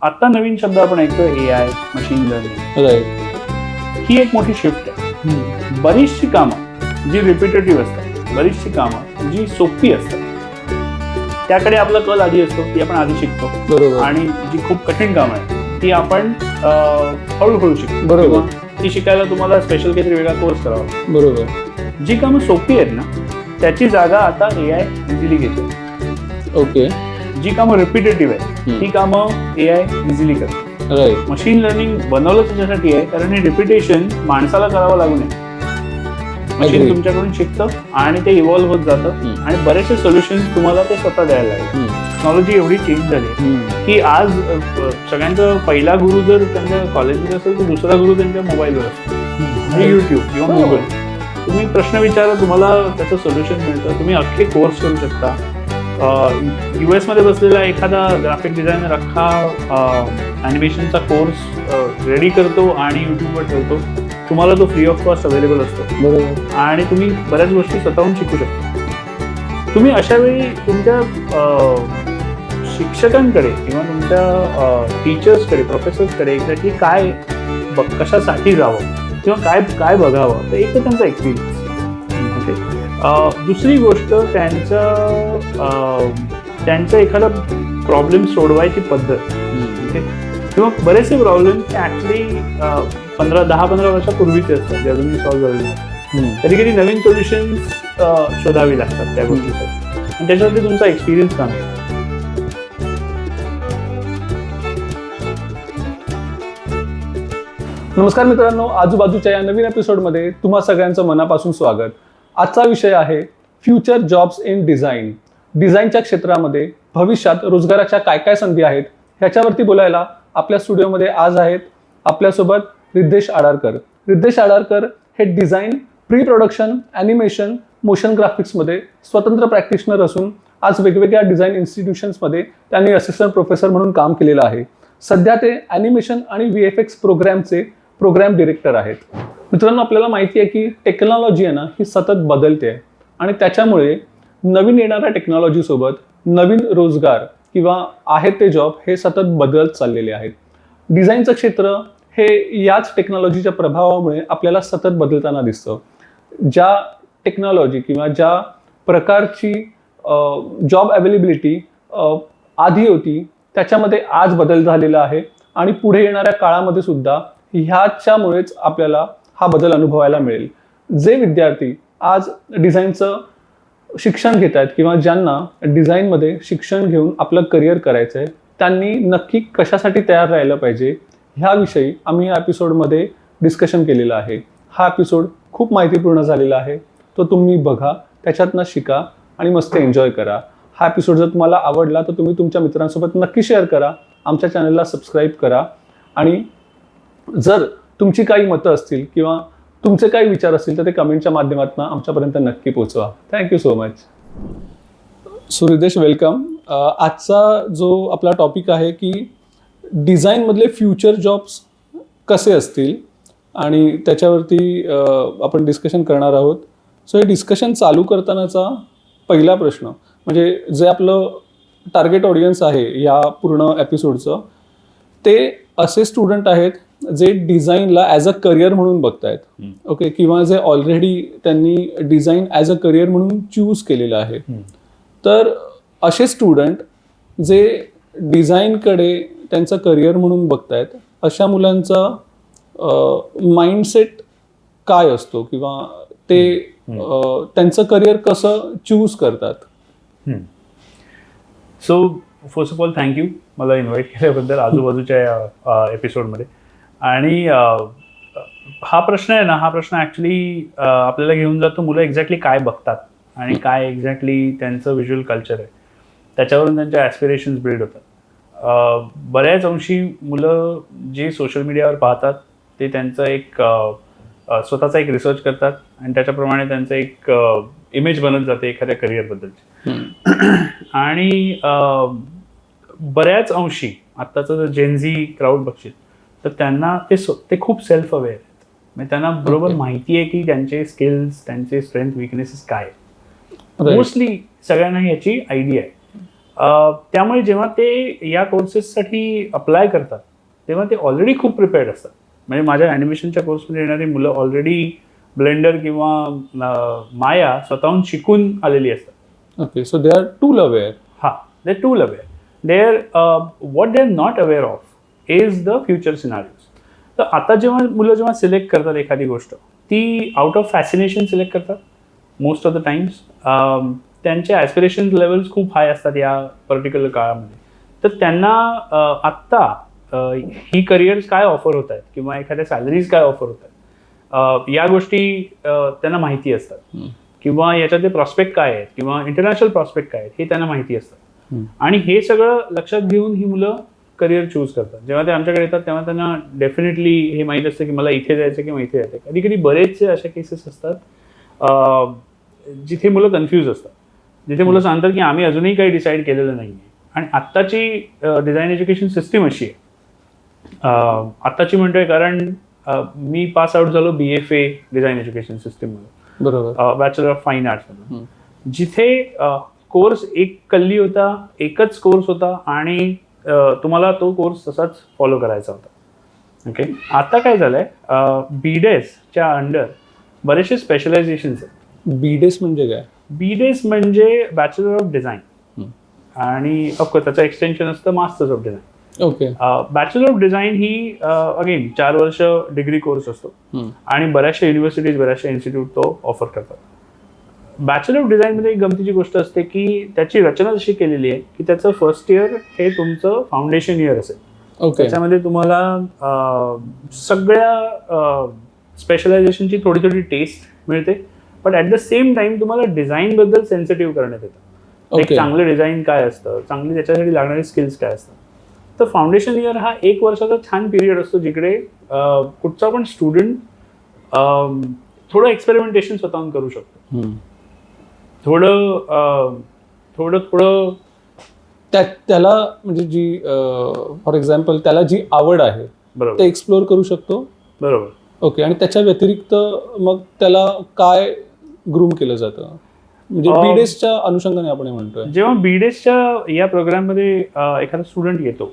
आता नवीन शब्द आपण ऐकतो AI, मशीन लर्निंग. राईट. ही एक मोठी शिफ्ट आहे. बरीचशी कामं जी रिपिटेटिव्ह असतात, बरीचशी कामं जी सोपी असतात, त्याकडे आपला कल आधी असतो, ती आपण आधी शिकतो. बरोबर. आणि जी खूप कठीण कामं आहेत ती आपण हळूहळू शिकतो. बरोबर. ती शिकायला तुम्हाला स्पेशल काहीतरी वेगळा कोर्स करावा लागतो. बरोबर. जी कामं सोपी आहेत ना, त्याची जागा आता AI इझिली घेते. ओके. जी कामं रिपिटेटिव्ह आहे ती कामं AI इझिली करते. राईट. मशीन लर्निंग बनवलं त्याच्यासाठी आहे, कारण हे रिपिटेशन माणसाला करावं लागू नये. Machine Agree. तुमच्याकडून शिकतं आणि ते इव्हॉल्व्ह होत जातं आणि बरेचसे सोल्युशन्स तुम्हाला ते स्वतः द्यायला लागेल. टेक्नॉलॉजी एवढी चेंज झाली की आज सगळ्यांचा पहिला गुरु जर त्यांच्या कॉलेजमध्ये असेल तर दुसरा गुरु त्यांच्या मोबाईलवर असतो, म्हणजे युट्यूब किंवा गुगल. तुम्ही प्रश्न विचारा, तुम्हाला त्याचं सोल्युशन मिळतं. तुम्ही अख्खे कोर्स करू शकता. US मध्ये बसलेला एखादा ग्राफिक डिझायनर अख्खा ॲनिमेशनचा कोर्स रेडी करतो आणि यूट्यूबवर ठेवतो. तुम्हाला तो फ्री ऑफ कॉस्ट अवेलेबल असतो. बरोबर. आणि तुम्ही बऱ्याच गोष्टी स्वतःहून शिकू शकता. तुम्ही अशा वेळी तुमच्या शिक्षकांकडे किंवा तुमच्या टीचर्सकडे, प्रोफेसर्सकडे एक्झॅक्टली काय कशासाठी जावं किंवा काय काय बघावं, तर एक तर त्यांचा एक्सपिरियन्स. दुसरी गोष्ट त्यांचं एखादा प्रॉब्लेम सोडवायची पद्धत. किंवा बरेचसे प्रॉब्लेम ते ॲक्च्युली 10-15 वर्षापूर्वीचे असतात, जे अजूनही सॉल्व्ह झालेले नाही. कधी कधी नवीन सोल्युशन्स शोधावी लागतात त्या गोष्टीसाठी, आणि त्याच्यासाठी तुमचा एक्सपिरियन्स काम आहे. नमस्कार मित्रांनो, आजूबाजूच्या या नवीन एपिसोडमध्ये तुम्हा सगळ्यांचं मनापासून स्वागत. आजचा विषय आहे फ्युचर जॉब्स इन डिझाईन. डिझाईनच्या क्षेत्रामध्ये भविष्यात रोजगाराच्या काय काय संधी आहेत ह्याच्यावरती बोलायला आपल्या स्टुडिओमध्ये आज आहेत आपल्यासोबत रिद्धेश आडारकर. रिद्धेश आडारकर हे design, pre production, animation, motion ग्राफिक्समध्ये स्वतंत्र प्रॅक्टिशनर असून आज वेगवेगळ्या डिझाईन इन्स्टिट्यूशन्समध्ये त्यांनी असिस्टंट प्रोफेसर म्हणून काम केलेलं आहे. सध्या ते ॲनिमेशन आणि VFX प्रोग्रॅमचे प्रोग्रॅम डिरेक्टर आहेत. मित्रांनो, आपल्याला माहिती आहे की टेक्नॉलॉजी आहे ना, ही सतत बदलते आहे आणि त्याच्यामुळे नवीन येणाऱ्या टेक्नॉलॉजीसोबत नवीन रोजगार किंवा आहेत ते जॉब हे सतत बदलत चाललेले आहेत. डिझाईनचं क्षेत्र हे याच टेक्नॉलॉजीच्या प्रभावामुळे आपल्याला सतत बदलताना दिसतं. ज्या टेक्नॉलॉजी किंवा ज्या प्रकारची जॉब अवेलेबिलिटी आधी होती त्याच्यामध्ये आज बदल झालेला आहे आणि पुढे येणाऱ्या काळामध्ये सुद्धा ह्याच्यामुळेच आपल्याला हा बदल अनुभवायला मिळेल. जे विद्यार्थी आज डिझाईनचं शिक्षण घेत आहेत किंवा ज्यांना डिझाईनमध्ये शिक्षण घेऊन आपलं करिअर करायचं आहे, त्यांनी नक्की कशासाठी तयार राहिलं पाहिजे ह्याविषयी आम्ही या एपिसोडमध्ये डिस्कशन केलेलं आहे. हा एपिसोड खूप माहितीपूर्ण झालेला आहे, तो तुम्ही बघा, त्याच्यातनं शिका आणि मस्त एन्जॉय करा. हा एपिसोड जर तुम्हाला आवडला तर तुम्ही तुमच्या मित्रांसोबत नक्की शेअर करा, आमच्या चॅनलला सबस्क्राईब करा आणि जर तुमची काही मतं असतील किंवा तुमचे काही विचार असतील तर ते कमेंटच्या माध्यमातून आमच्यापर्यंत नक्की पोहोचवा. Thank you so much. So Riddhesh, welcome. आजचा जो आपला टॉपिक आहे की डिझाईनमधले फ्युचर जॉब्स कसे असतील आणि त्याच्यावरती आपण डिस्कशन करणार आहोत. सो हे डिस्कशन चालू करतानाचा पहिला प्रश्न म्हणजे जे आपलं टार्गेट ऑडियन्स आहे या पूर्ण एपिसोडचं, ते असे स्टुडंट आहेत जे डिझाईनला ॲज अ करिअर म्हणून बघतायत. ओके. किंवा जे ऑलरेडी त्यांनी डिझाईन ॲज अ करिअर म्हणून चूज केलेलं आहे. तर असे स्टुडंट जे डिझाईनकडे त्यांचं करिअर म्हणून बघतायत, अशा मुलांचा माइंडसेट काय असतो किंवा ते त्यांचं करिअर कसं चूज करतात? So first of all thank you मला इन्व्हाइट केल्याबद्दल आजूबाजूच्या या एपिसोडमध्ये. आणि हा प्रश्न आहे ना, हा प्रश्न ॲक्च्युली आपल्याला घेऊन जातो मुलं एक्झॅक्टली काय बघतात आणि काय एक्झॅक्टली त्यांचं व्हिज्युअल कल्चर आहे, त्याच्यावरून त्यांच्या ॲस्पिरेशन्स बिल्ड होतात. बऱ्याच अंशी मुलं जे सोशल मीडियावर पाहतात ते त्यांचं एक स्वतःचा एक रिसर्च करतात आणि त्याच्याप्रमाणे त्यांचं एक इमेज बनत जाते एखाद्या करिअरबद्दलची. आणि बऱ्याच अंशी आत्ताचं जर जेनझी क्राऊड बघशील तर त्यांना ते खूप सेल्फ अवेअर आहेत. म्हणजे त्यांना बरोबर माहिती आहे की त्यांचे स्किल्स, त्यांचे स्ट्रेंथ, विकनेसेस काय. मोस्टली सगळ्यांना याची आयडिया आहे. त्यामुळे जेव्हा ते या कोर्सेससाठी अप्लाय करतात तेव्हा ते ऑलरेडी खूप प्रिपेअर्ड असतात. म्हणजे माझ्या ॲनिमेशनच्या कोर्समध्ये येणारी मुलं ऑलरेडी ब्लेंडर किंवा माया स्वतःहून शिकून आलेली असतात. Okay, so they are tool aware. हां, they tool aware. They are what they are not aware of is the future scenarios. तर आता मुलं सिलेक्ट करतात एखादी गोष्ट, ती आउट ऑफ फॅसिनेशन सिलेक्ट करतात मोस्ट ऑफ द टाइम्स. त्यांचे ॲस्पिरेशन लेवल्स खूप हाय असतात या पर्टिक्युलर काळामध्ये. तर त्यांना आत्ता ही करिअर्स काय ऑफर होत आहेत किंवा एखाद्या सॅलरीज काय ऑफर होत आहेत या गोष्टी त्यांना माहिती असतात, किंवा याच्यातले प्रॉस्पेक्ट काय आहेत किंवा इंटरनॅशनल प्रॉस्पेक्ट काय आहेत हे त्यांना माहिती असतात. आणि हे सगळं लक्षात घेऊन ही मुलं करिअर चूज करतात. जेव्हा ते आमच्याकडे येतात तेव्हा त्यांना डेफिनेटली हे माहीत असतं की मला इथे जायचं किंवा इथे जायचं. कधी कधी बरेचसे अशा केसेस असतात जिथे मुलं कन्फ्यूज असतात, जिथे मुलं सांगतात की आम्ही अजूनही काही डिसाईड केलेलं नाही आहे. आणि आत्ताची डिझाईन एज्युकेशन सिस्टीम अशी आहे, आत्ताची म्हणतोय कारण मी पास आउट झालो BFA डिझाईन एज्युकेशन सिस्टीममध्ये, बरोबर, बॅचलर ऑफ फाईन आर्ट्समध्ये, जिथे कोर्स एक कल्ली होता, एकच कोर्स होता आणि तुम्हाला तो कोर्स तसाच फॉलो करायचा होता. ओके, आता काय झालंय, BDESच्या अंडर बरेचसे स्पेशलायझेशन्स आहेत. BDES म्हणजे काय? BDES म्हणजे बॅचलर ऑफ डिझाईन, आणि ऑफकोर्स त्याचं एक्सटेन्शन असतं masters of design. Okay, bachelor of design he again 4 वर्ष डिग्री कोर्स असतो आणि बऱ्याचशा युनिव्हर्सिटीज, बऱ्याचशा इन्स्टिट्यूट तो ऑफर करतात. बॅचलर ऑफ डिझाईनमध्ये एक गमतीची गोष्ट असते की त्याची रचना अशी केलेली आहे की त्याचं फर्स्ट इयर हे तुमचं फाउंडेशन इयर असेल. ओके, त्याच्यामध्ये तुम्हाला सगळ्या स्पेशलायझेशनची थोडी थोडी टेस्ट मिळते, but at the same time तुम्हाला डिझाईनबद्दल सेन्सिटिव्ह करण्यात येतं. एक चांगलं डिझाईन काय असतं, चांगली त्याच्यासाठी लागणारे स्किल्स काय असतात. तर फाउंडेशन इयर हा 1 वर्षाचा छान पिरियड असतो जिकडे कुठचा पण स्टुडंट थोडं एक्सपेरिमेंटेशन स्वतःहून करू शकतो. थोडं त्याला म्हणजे जी फॉर एक्झाम्पल त्याला जी आवड आहे ते एक्सप्लोअर करू शकतो. बरोबर. ओके, आणि त्याच्या व्यतिरिक्त मग त्याला काय ग्रूम केलं जातं, म्हणजे BDESच्या अनुषंगाने आपण म्हणतोय. जेव्हा BDESच्या या प्रोग्राममध्ये एखादा स्टुडंट येतो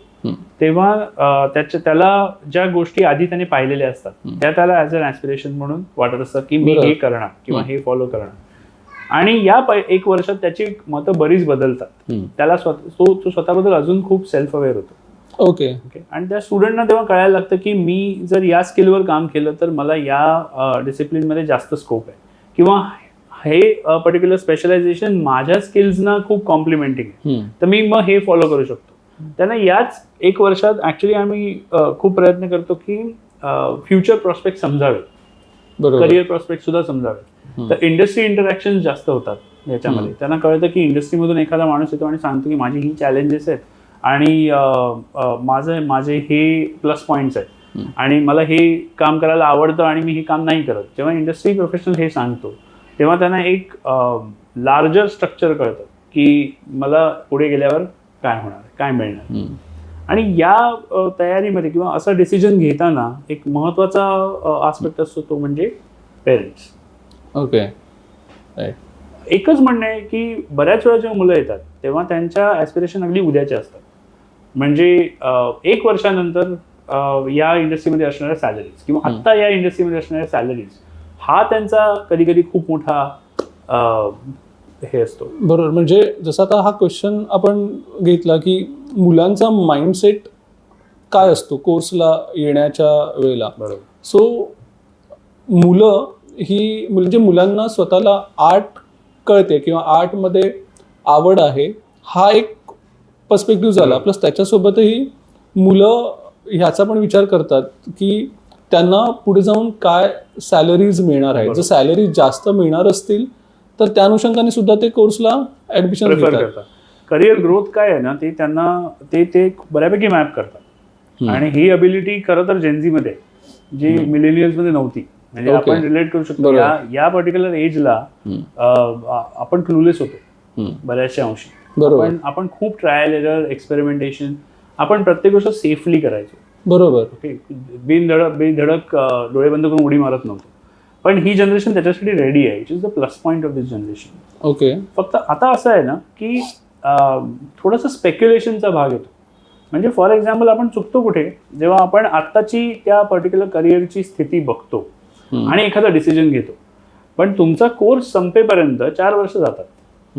तेव्हा त्याला ज्या गोष्टी आधी त्याने पाहिलेल्या असतात त्या त्याला ॲज अन ॲस्पिरेशन म्हणून वाटत असतात की मी हे करणार किंवा हे फॉलो करणार. आणि या 1 वर्षात त्याची मतं बरीच बदलतात. त्याला तो स्वतःबद्दल अजून खूप सेल्फ अवेअर होतो. ओके, आणि त्या स्टुडंटना तेव्हा कळायला लागतं की मी जर या स्किलवर काम केलं तर मला या डिसिप्लिनमध्ये जास्त स्कोप आहे, किंवा हे पर्टिक्युलर स्पेशलायझेशन माझ्या स्किल्सना खूप कॉम्प्लिमेंटिंग आहे, तर मी मग हे फॉलो करू शकतो. त्यांना याच 1 वर्षात ॲक्च्युली आम्ही खूप प्रयत्न करतो की फ्युचर प्रॉस्पेक्ट समजावे, करिअर प्रॉस्पेक्ट सुद्धा समजावे. तर इंडस्ट्री इंटरॅक्शन जास्त होतात याच्यामध्ये. त्यांना कळतं की इंडस्ट्रीमधून एखादा माणूस येतो आणि सांगतो की माझी ही चॅलेंजेस आहेत आणि माझे हे प्लस पॉईंट्स आहेत आणि मला हे काम करायला आवडतं आणि मी हे काम नाही करत. जेव्हा इंडस्ट्री प्रोफेशनल हे सांगतो तेव्हा त्यांना एक लार्जर स्ट्रक्चर कळतं की मला पुढे गेल्यावर काय होणार, काय मिळणार. आणि या तयारीमध्ये किंवा असा डिसिजन घेताना एक महत्त्वाचा आस्पेक्ट असतो तो म्हणजे पेरेंट्स. ओके, एकच म्हणणं आहे की बऱ्याच वेळा जेव्हा मुलं येतात तेव्हा त्यांच्या ॲस्पिरेशन अगदी उद्याचे असतात. म्हणजे 1 वर्षानंतर या इंडस्ट्रीमध्ये असणाऱ्या सॅलरीज किंवा आत्ता या इंडस्ट्रीमध्ये असणाऱ्या सॅलरीज हा त्यांचा कधी कधी खूप मोठा हे असतो. बरोबर. म्हणजे जसं आता हा क्वेश्चन आपण घेतला की मुलांचा माइंडसेट काय असतो कोर्सला येण्याच्या वेळेला. बरोबर. सो मुलं ही म्हणजे मुलांना स्वतःला आर्ट कळते किंवा आर्टमध्ये आवड आहे हा एक पर्स्पेक्टिव्ह झाला. प्लस त्याच्यासोबतही मुलं ह्याचा पण विचार करतात की त्यांना पुढे जाऊन काय सॅलरीज मिळणार आहे. जर सॅलरी जास्त मिळणार असतील तर त्या अनुषंगाने सुद्धा ते कोर्सला ऍडमिशन घेतात. करिअर ग्रोथ काय आहे ना ते त्यांना ते बऱ्यापैकी मॅप करतात. आणि ही अबिलिटी खरं तर जेनझीमध्ये जी मिलेनियल्समध्ये नव्हती. म्हणजे आपण रिलेट करू शकतो या पर्टिक्युलर एजला आपण क्लूलेस होतो बऱ्याचशा अंशी. आपण खूप ट्रायल एरर, एक्सपेरिमेंटेशन, आपण प्रत्येक गोष्ट सेफली करायचो. बरोबर. ओके, बेधडक डोळे बंद करून उडी मारत नव्हतो. पण ही जनरेशन त्याच्यासाठी रेडी आहे, which is the plus point of this generation. Okay, फक्त आता असं आहे ना की थोडंसं स्पेक्युलेशनचा भाग येतो. म्हणजे फॉर एक्झाम्पल आपण चुकतो कुठे, जेव्हा आपण आत्ताची त्या पर्टिक्युलर करिअरची स्थिती बघतो आणि एखादा डिसिजन घेतो. पण तुमचा कोर्स संपेपर्यंत 4 वर्ष जातात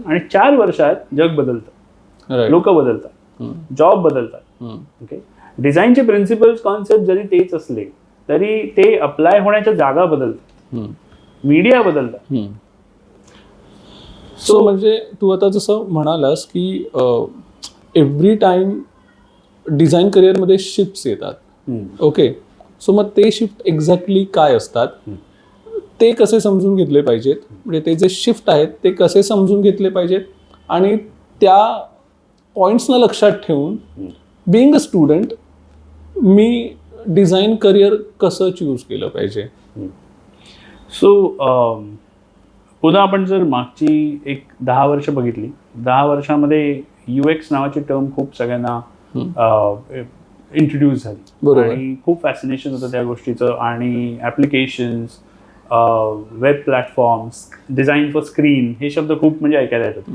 आणि 4 वर्षात जग बदलतं, लोक बदलतात, जॉब बदलतात. ओके, डिझाईनचे प्रिन्सिपल्स कॉन्सेप्ट जरी तेच असले तरी ते अप्लाय होण्याच्या जागा बदलतात, मीडिया बदलतात. सो म्हणजे तू आता जसं म्हणालास की एव्हरी टाइम डिझाईन करिअरमध्ये शिफ्ट्स येतात. ओके, सो मग ते शिफ्ट एक्झॅक्टली काय असतात, ते कसे समजून घेतले पाहिजेत, म्हणजे ते जे शिफ्ट आहेत ते कसे समजून घेतले पाहिजेत आणि त्या पॉईंट्सना लक्षात ठेवून being a student me design career कसं चूज केलं पाहिजे. सो पुन्हा आपण जर मागची एक 10 वर्ष बघितली, 10 वर्षामध्ये UX नावाची टर्म खूप सगळ्यांना इंट्रोड्यूस झाली आणि खूप फॅसिनेशन होतं त्या गोष्टीचं. आणि applications, web platforms, design for screen हे शब्द खूप म्हणजे ऐकायला येतात.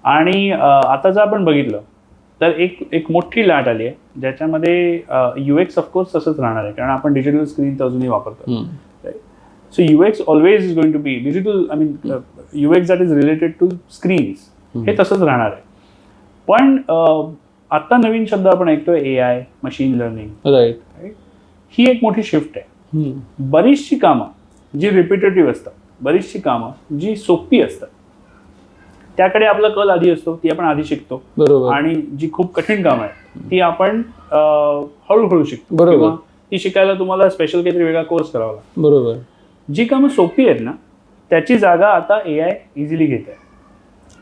आणि आता जर आपण बघितलं तर एक मोठी लाट आली आहे ज्याच्यामध्ये UX ऑफकोर्स तसंच राहणार आहे, कारण आपण डिजिटल स्क्रीन तर अजूनही वापरतो. So UX always is going to be digital. I mean UX that is related to screens, हे तसंच राहणार आहे. पण आता नवीन शब्द आपण ऐकतोय AI, मशीन लर्निंग. राईट, ही एक मोठी शिफ्ट आहे. बरीचशी कामं जी रिपिटेटिव्ह असतात, बरीचशी कामं जी सोपी असतात, त्याकडे आपला कल आधी असतो, ती आपण आधी शिकतो. बरोबर. आणि जी खूप कठीण कामं आहेत ती आपण हळूहळू शिकतो. बरोबर. ती शिकायला तुम्हाला स्पेशल काहीतरी वेगळा कोर्स करावा लागतो. बरोबर. जी कामं सोपी आहेत ना त्याची जागा आता AI इझिली घेत आहे.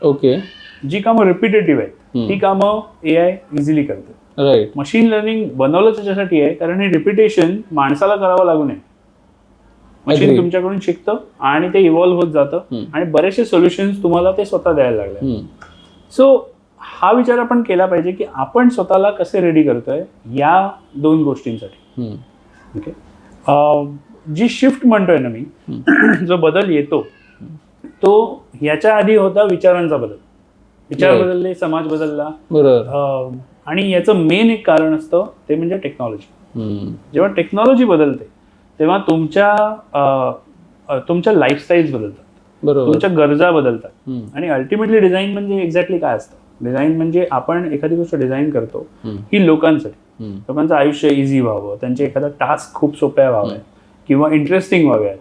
ओके. जी कामं रिपिटेटिव्ह आहेत ती कामं AI इझिली करते. राईट. मशीन लर्निंग बनवलं त्याच्यासाठी आहे, कारण हे रिपिटेशन माणसाला करावं लागू नये. मशीन तुमच्याकडून शिकतं आणि ते इव्हॉल्व्ह होत जातं आणि बरेचसे सोल्युशन्स तुम्हाला ते स्वतः द्यायला लागले. सो हा विचार आपण केला पाहिजे की आपण स्वतःला कसे रेडी करतोय या 2 गोष्टींसाठी. ओके, जी शिफ्ट म्हणतोय ना मी, जो बदल येतो तो ह्याच्या आधी होता विचारांचा बदल. विचार बदलले, समाज बदलला. बरोबर. आणि याचं मेन एक कारण असतं ते म्हणजे टेक्नॉलॉजी. जेव्हा टेक्नॉलॉजी बदलते तेव्हा तुमच्या लाईफस्टाईल्स बदलतात, तुमच्या गरजा बदलतात. आणि अल्टिमेटली डिझाईन म्हणजे एक्झॅक्टली काय असतं? डिझाईन म्हणजे आपण एखादी गोष्ट डिझाईन करतो ही लोकांसाठी, लोकांचं आयुष्य इझी व्हावं, त्यांचे एखादा टास्क खूप सोप्या व्हाव्या किंवा इंटरेस्टिंग व्हाव्यात,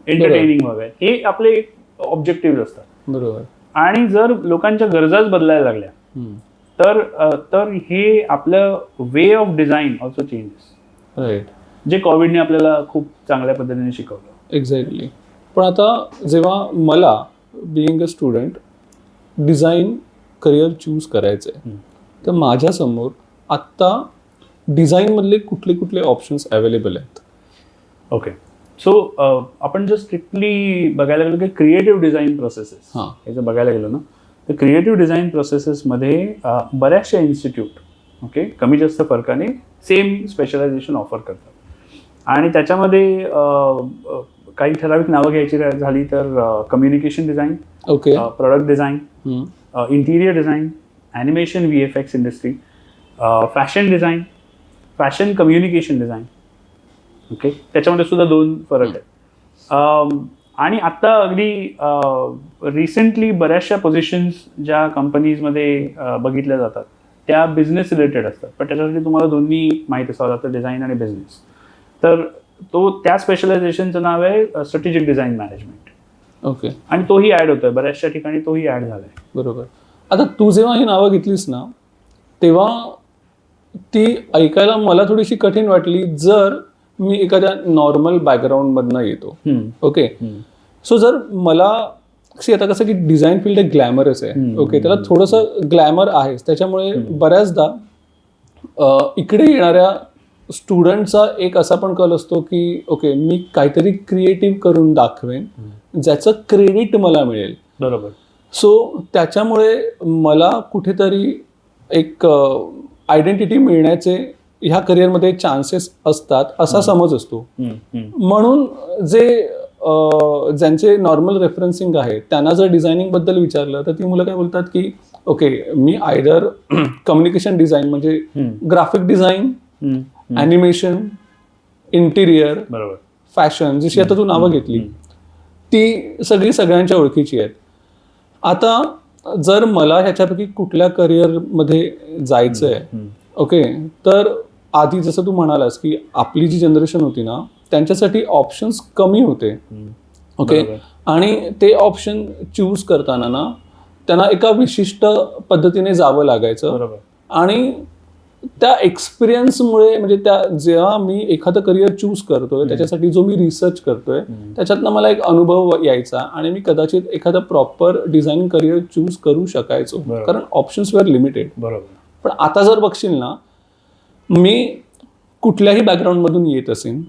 एंटरटेनिंग व्हाव्यात, हे आपले एक ऑब्जेक्टिव्ह असतात. बरोबर. आणि जर लोकांच्या गरजाच बदलायला लागल्या तर हे आपलं way of design also changes. Right. जे कोविडने आपल्याला खूप चांगल्या पद्धतीने शिकवलं. एक्झॅक्टली. पण आता जेव्हा मला being a student design career choose करायचं आहे तर माझ्यासमोर आत्ता डिझाईनमधले कुठले कुठले ऑप्शन्स अवेलेबल आहेत? ओके, सो आपण जर स्ट्रिक्टली बघायला गेलो की क्रिएटिव्ह डिझाईन प्रोसेसेस हे जर बघायला गेलो ना तर क्रिएटिव्ह डिझाईन प्रोसेसेसमध्ये बऱ्याचशा इन्स्टिट्यूट ओके कमी जास्त फरकाने सेम स्पेशलायझेशन ऑफर करतात. आणि त्याच्यामध्ये काही ठराविक नावं घ्यायची झाली तर communication design, okay, product design, interior design, animation VFX industry, fashion design, fashion communication design. Okay, त्याच्यामध्ये सुद्धा 2 फरक आहेत. आणि आत्ता अगदी रिसेंटली बऱ्याचशा पोझिशन्स ज्या कंपनीजमध्ये बघितल्या जातात त्या बिझनेस रिलेटेड असतात, पण त्याच्यासाठी तुम्हाला दोन्ही माहीत असावं लागतं, डिझाईन आणि बिझनेस. तर त्या स्पेशलायझेशनचं नाव आहे स्ट्रॅटेजिक डिझाईन मॅनेजमेंट. ओके. आणि तोही ॲड होतोय, बऱ्याचशा ठिकाणी तोही ॲड झालाय. बरोबर. आता तू जेव्हा ही नावं घेतलीस ना तेव्हा ती ऐकायला मला थोडीशी कठीण वाटली जर मी एखाद्या नॉर्मल बॅकग्राऊंडमधनं येतो. ओके, सो जर मला आता कसं की डिझाईन फील्ड एक ग्लॅमरस आहे. ओके, त्याला थोडंसं ग्लॅमर आहेच, त्याच्यामुळे बऱ्याचदा इकडे येणाऱ्या स्टुडंटचा एक असा पण कल असतो की ओके मी काहीतरी क्रिएटिव्ह करून दाखवेन ज्याचं क्रेडिट मला मिळेल. बरोबर. सो त्याच्यामुळे मला कुठेतरी एक आयडेंटिटी मिळण्याचे ह्या करिअरमध्ये चान्सेस असतात असा समज असतो. म्हणून ज्यांचे नॉर्मल रेफरन्सिंग आहे त्यांना जर डिझायनिंग बद्दल विचारलं तर ती मुलं काय बोलतात की ओके मी आयदर कम्युनिकेशन डिझाईन म्हणजे ग्राफिक डिझाईन, ॲनिमेशन, इंटिरियर, बरोबर. फॅशन, जशी आता तू नावं घेतली ती सगळी सगळ्यांच्या ओळखीची आहेत. आता जर मला ह्याच्यापैकी कुठल्या करिअरमध्ये जायचं आहे, ओके, तर आधी जसं तू म्हणालास की आपली जी जनरेशन होती ना त्यांच्यासाठी ऑप्शन्स कमी होते, ओके, आणि ते ऑप्शन चूज करताना ना त्यांना एका विशिष्ट पद्धतीने जावं लागायचं. बरोबर. आणि त्या एक्सपिरियन्समुळे म्हणजे त्या जेव्हा मी एखादं करिअर चूज करतोय त्याच्यासाठी जो मी रिसर्च करतोय त्याच्यातनं मला एक अनुभव यायचा आणि मी कदाचित एखादं प्रॉपर डिझाईन करिअर चूज करू शकायचो, कारण ऑप्शन्स वेअर लिमिटेड. बरोबर. पण आता जर बघशील ना, मी कुठल्याही बॅकग्राऊंडमधून येत असेल,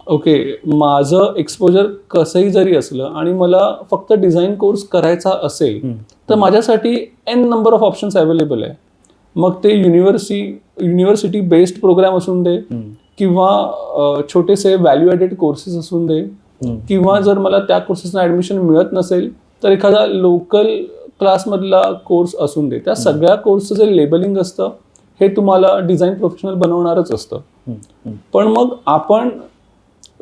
ओके, माझं एक्सपोजर कसंही जरी असलं आणि मला फक्त डिझाईन कोर्स करायचा असेल तर माझ्यासाठी n number of options available आहे. मग ते युनिव्हर्सिटी बेस्ड प्रोग्राम असून दे किंवा छोटेसे व्हॅल्यू ॲडेड कोर्सेस असून दे, किंवा जर मला त्या कोर्सेसना ॲडमिशन मिळत नसेल तर एखादा लोकल क्लासमधला कोर्स असून दे, त्या सगळ्या कोर्सचं जे लेबलिंग असतं हे तुम्हाला डिझाईन प्रोफेशनल बनवणारच असतं. पण मग आपण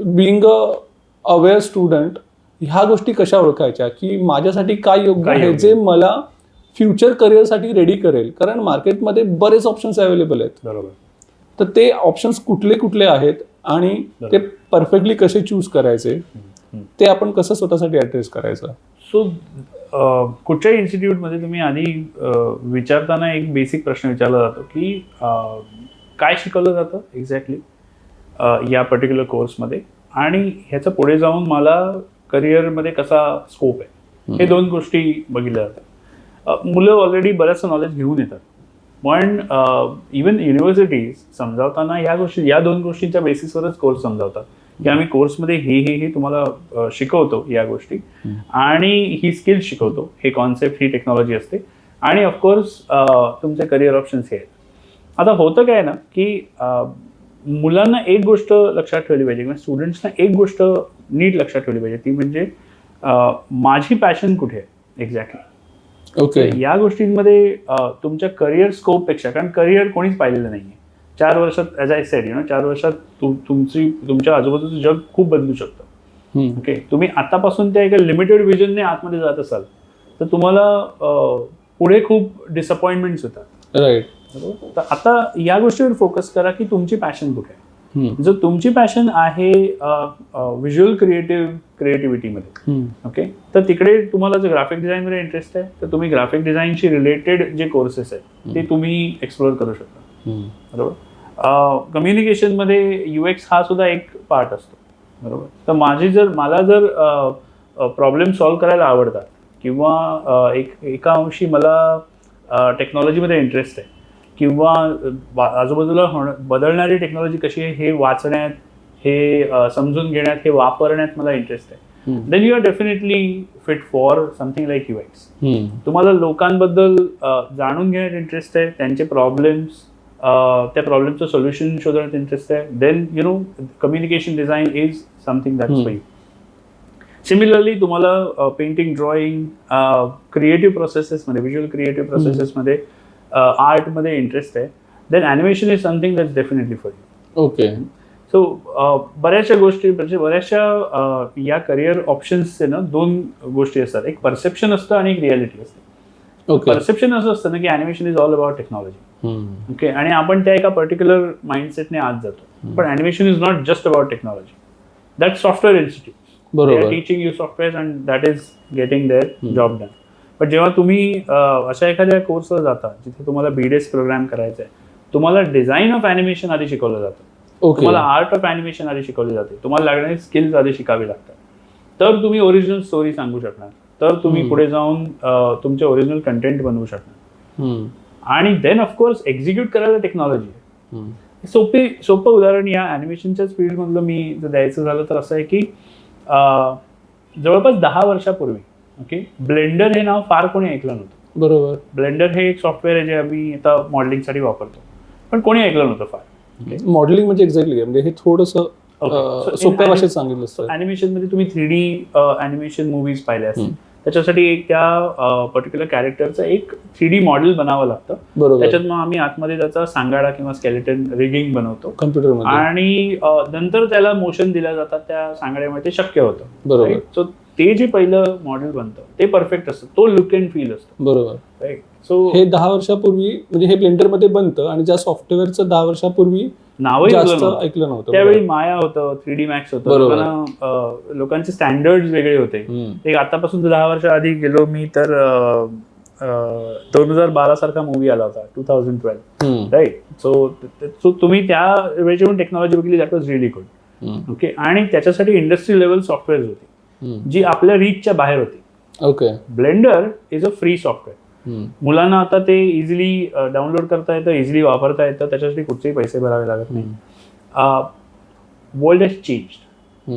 बिईंग अ अवेअर स्टुडंट ह्या गोष्टी कशा ओळखायच्या की माझ्यासाठी काय योग्य आहे जे मला फ्युचर करिअरसाठी रेडी करेल, कारण मार्केटमध्ये बरेच ऑप्शन्स अवेलेबल आहेत. बरोबर. तर ते ऑप्शन्स कुठले कुठले आहेत आणि ते परफेक्टली कसे चूज करायचे ते आपण कसं स्वतःसाठी ॲड्रेस करायचं. सो कुठच्या इन्स्टिट्यूटमध्ये तुम्ही आधी विचारताना एक बेसिक प्रश्न विचारला जातो की काय शिकवलं जातं एक्झॅक्टली या पर्टिक्युलर कोर्समध्ये आणि ह्याचं पुढे जाऊन मला करिअरमध्ये कसा स्कोप आहे, हे दोन गोष्टी बघितल्या जातात. मुलं ऑलरेडी बऱ्याचसं नॉलेज घेऊन येतात, पण इवन युनिव्हर्सिटीज समजावताना या दोन गोष्टींच्या बेसिसवरच कोर्स समजावतात की आम्ही कोर्समध्ये हे तुम्हाला शिकवतो या गोष्टी आणि ही स्किल्स शिकवतो, हे कॉन्सेप्ट, ही टेक्नॉलॉजी असते आणि ऑफकोर्स तुमचे करिअर ऑप्शन्स हे आहेत. आता होतं काय ना की मुलांना एक गोष्ट लक्षात ठेवली पाहिजे किंवा स्टुडंट्सना एक गोष्ट नीट लक्षात ठेवली पाहिजे, ती म्हणजे माझी पॅशन कुठे आहे एक्झॅक्टली. ओके, या गोष्टींमध्ये तुमच्या करिअर स्कोपपेक्षा, कारण करिअर कोणीच पाहिलेलं नाही आहे 4 वर्षात, ॲज आय सेड 4 वर्षात तुमच्या आजूबाजूचं जग खूप बदलू शकतं. ओके, तुम्ही आतापासून त्या एका लिमिटेड व्हिजनने आतमध्ये जात असाल तर तुम्हाला पुढे खूप डिसअपॉइंटमेंट्स होतात. राईट. तर आता या गोष्टीवर फोकस करा की तुमची पॅशन कुठे आहे. जर तुमची पॅशन आहे व्हिज्युअल क्रिएटिव्हिटीमध्ये, ओके, तर तिकडे तुम्हाला जर ग्राफिक डिझाईनमध्ये इंटरेस्ट आहे तर तुम्ही ग्राफिक डिझाईनशी रिलेटेड जे कोर्सेस आहेत ते तुम्ही एक्सप्लोअर करू शकता. बरोबर. कम्युनिकेशनमध्ये UX हा सुद्धा एक पार्ट असतो. बरोबर. तर मला जर प्रॉब्लेम सॉल्व्ह करायला आवडतात किंवा एका अंशी मला टेक्नॉलॉजीमध्ये इंटरेस्ट आहे किंवा आजूबाजूला बदलणारी टेक्नॉलॉजी कशी आहे हे वाचण्यात, हे समजून घेण्यात, हे वापरण्यात मला इंटरेस्ट आहे, then you are definitely fit for something like UX. तुम्हाला लोकांबद्दल जाणून घेण्यात इंटरेस्ट आहे, त्यांचे प्रॉब्लेम्स, त्या प्रॉब्लेमचं सोल्युशन शोधण्यात इंटरेस्ट आहे, then communication design is something that's for you. Similarly तुम्हाला पेंटिंग, ड्रॉइंग, क्रिएटिव्ह प्रोसेसेसमध्ये, व्हिज्युअल क्रिएटिव्ह प्रोसेसेसमध्ये, आर्टमध्ये इंटरेस्ट आहे, then animation is something that's definitely for you. Okay. So बऱ्याचशा गोष्टी म्हणजे बऱ्याचशा या करिअर ऑप्शन्सचे ना दोन गोष्टी असतात, एक परसेप्शन असतं आणि एक रियालिटी असते. ओके. परसेप्शन असं असतं ना की animation is all about technology, okay, आणि आपण त्या एका पर्टिक्युलर माइंडसेटने आत जातो. पण animation is not just about technology, that software institute, बरोबर, teaching you software and that is getting their job done. पण जेव्हा तुम्ही अशा एखाद्या कोर्सवर जाता जिथे तुम्हाला BDS प्रोग्राम करायचा आहे, तुम्हाला डिझाईन ऑफ ॲनिमेशन आधी शिकवलं जातं, तुम्हाला आर्ट ऑफ ॲनिमेशन आधी शिकवली जाते, तुम्हाला लागणारी स्किल्स आधी शिकावी लागतात, तर तुम्ही ओरिजिनल स्टोरी सांगू शकणार, तर तुम्ही पुढे जाऊन तुमचे ओरिजिनल कंटेंट बनवू शकणार. आणि देन ऑफकोर्स एक्झिक्यूट करायला टेक्नॉलॉजी आहे. सोपं उदाहरण या ॲनिमेशनच्याच फील्डमधलं मी जर द्यायचं झालं तर असं आहे की जवळपास 10 वर्षापूर्वी, ओके, ब्लेंडर हे नाव फार कोणी ऐकलं नव्हतं. बरोबर. ब्लेंडर हे एक सॉफ्टवेअर आहे जे आम्ही आता मॉडेलिंगसाठी वापरतो, पण कोणी ऐकलं नव्हतं फार. मॉडेलिंग म्हणजे एक्झॅक्टली म्हणजे हे थोडंसं सोप्या भाषेत सांगितलं असतं. ॲनिमेशनमध्ये तुम्ही 3D ॲनिमेशन मूवीज पाहिल्या असतील त्याच्यासाठी एक त्या पर्टिक्युलर कॅरेक्टरचं एक 3D मॉडेल बनावं लागतं. बरोबर. त्याच्यात मग आम्ही आतमध्ये त्याचा सांगाडा किंवा स्केलेटन रिगिंग बनवतो कम्प्युटरमध्ये आणि नंतर त्याला मोशन दिल्या जातात त्या सांगाड्यामध्ये ते शक्य होतं. बरोबर. सो ते जे पहिलं मॉडेल बनतं ते परफेक्ट असतं, तो लुक अँड फील असतो. बरोबर. राईट. सो हे 10 वर्षापूर्वी म्हणजे हे ब्लेंडरमध्ये बनतं आणि ज्या सॉफ्टवेअरचं 10 वर्षापूर्वी नावही जास्त ऐकलं नव्हतं. त्यावेळी माया होतं, 3D मॅक्स होतं. बरोबर. लोकांचे स्टँडर्ड वेगळे होते. एक आतापासून 10 वर्ष आधी गेलो मी तर 2012 सारखा मूवी आला होता 2012. राईट. सो तुम्ही त्या वेळची पण टेक्नॉलॉजी बघितली, that was really good. Okay. आणि त्याच्यासाठी इंडस्ट्री लेवल सॉफ्टवेअर होती जी आपल्या रीचच्या बाहेर होती. Okay. Blender is a free software. मुलांना आता ते इझिली डाउनलोड करता येतं, इझिली वापरता येतं, त्याच्यासाठी कुठचेही पैसे भरावे लागत नाही. World has changed.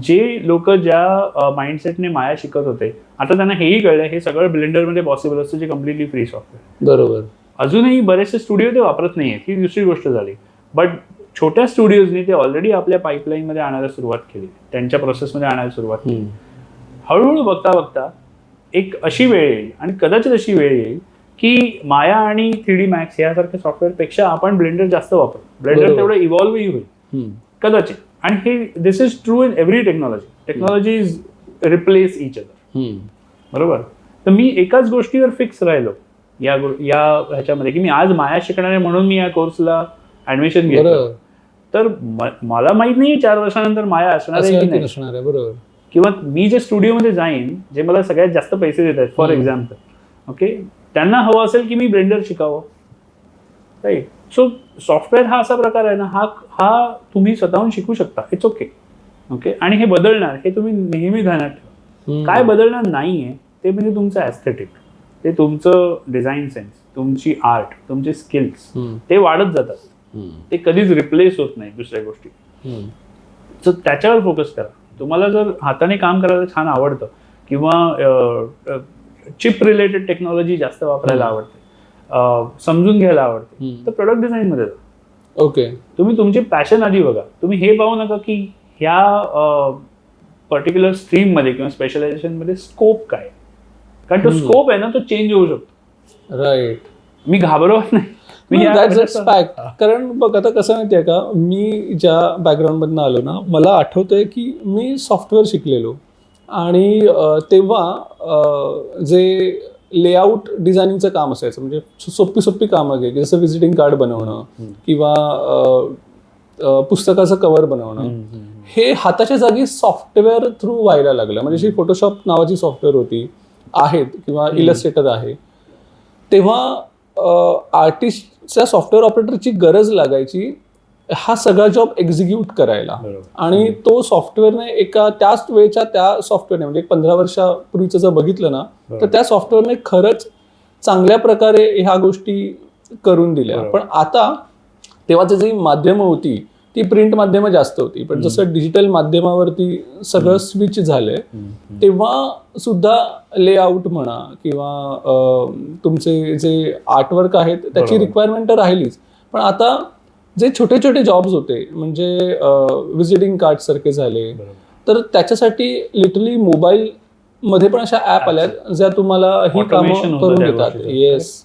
जे लोक ज्या माइंडसेटने माया शिकत होते आता त्यांना हेही कळलं हे सगळं ब्लेंडरमध्ये पॉसिबल असतं, जे कम्प्लिटली फ्री सॉफ्टवेअर. बरोबर. अजूनही बरेचसे स्टुडिओ ते वापरत नाहीये, ही दुसरी गोष्ट झाली. बट छोट्या स्टुडिओजनी ते ऑलरेडी आपल्या पाईपलाईनमध्ये आणायला सुरुवात केली, त्यांच्या प्रोसेसमध्ये आणायला सुरुवात केली. हळूहळू बघता बघता एक अशी वेळ येईल आणि कदाचित अशी वेळ येईल की माया आणि 3D मॅक्स यासारख्या सॉफ्टवेअरपेक्षा आपण ब्लेंडर जास्त वापरू. ब्लेंडर तेवढं इव्हॉल्वही होईल कदाचित. आणि हे this is true in every technology. Technology is replace each other. बरोबर. तर मी एकाच गोष्टीवर फिक्स राहिलो या ह्याच्यामध्ये की मी आज माया शिकणार आहे म्हणून मी या कोर्सला ऍडमिशन घेतलं. तर मला माहित नाही 4 वर्षानंतर माया असणार आहे की नाही. बरोबर. किंवा मी जे स्टुडिओमध्ये जाईन जे मला सगळ्यात जास्त पैसे देत आहेत फॉर एक्झाम्पल, ओके, त्यांना हवं असेल की मी ब्लेंडर शिकावं. राईट. सो सॉफ्टवेअर हा असा प्रकार आहे ना, हा तुम्ही स्वतःहून शिकू शकता. It's okay. ओके. आणि हे बदलणार हे तुम्ही नेहमी ध्यानात ठेवा. काय बदलणार नाहीये ते म्हणजे तुमचं ॲस्थेटिक, ते तुमचं डिझाईन सेन्स, तुमची आर्ट, तुमचे स्किल्स ते वाढत जातात. ते कधीच रिप्लेस होत नाही दुसऱ्या गोष्टी. सो त्याच्यावर फोकस करा. तुम्हाला जर हाताने काम करायला छान आवडतं किंवा चिप रिलेटेड टेक्नॉलॉजी जास्त वापरायला आवडते, समजून घ्यायला आवडते, तर प्रोडक्ट डिझाईनमध्ये जा. ओके. तुम्ही तुमची पॅशन आधी बघा. तुम्ही हे पाहू नका की ह्या पर्टिक्युलर स्ट्रीममध्ये किंवा स्पेशलायझेशनमध्ये स्कोप काय, कारण तो स्कोप आहे ना तो चेंज होऊ शकतो. राईट. मी घाबरवत नाही. कारण बघ आता कसं माहितीये का, मी ज्या बॅकग्राऊंडमधून आलो ना, मला आठवतंय की मी सॉफ्टवेअर शिकलेलो आणि तेव्हा जे लेआउट डिझायनिंगचं काम असायचं, म्हणजे सोपी कामं घे, जसं व्हिजिटिंग कार्ड बनवणं किंवा पुस्तकाचं कव्हर बनवणं, हे हाताच्या जागी सॉफ्टवेअर थ्रू व्हायला लागलं. म्हणजे जी फोटोशॉप नावाची सॉफ्टवेअर होती आहेत किंवा इलस्ट्रेटर आहे, तेव्हा आर्टिस्टच्या सॉफ्टवेअर ऑपरेटरची गरज लागायची हा सगळा जॉब एक्झिक्यूट करायला. आणि तो सॉफ्टवेअरने एका त्याच वेळच्या त्या सॉफ्टवेअरने म्हणजे 15 वर्षापूर्वीचं जर बघितलं ना, तर त्या सॉफ्टवेअरने खरंच चांगल्या प्रकारे ह्या गोष्टी करून दिल्या. पण आता तेव्हाची जी माध्यमं होती ती प्रिंट माध्यमं जास्त होती, पण जसं डिजिटल माध्यमावरती सगळं स्विच झालंय, तेव्हा सुद्धा लेआउट म्हणा किंवा तुमचे जे आर्टवर्क आहेत त्याची रिक्वायरमेंट राहिलीच. पण आता जे छोटे छोटे जॉब्स होते, म्हणजे व्हिजिटिंग कार्ड सारखे झाले, तर त्याच्यासाठी लिटरली मोबाईल मध्ये पण अशा ऍप आल्यात ज्या तुम्हाला ही कामं करून देतात. येस.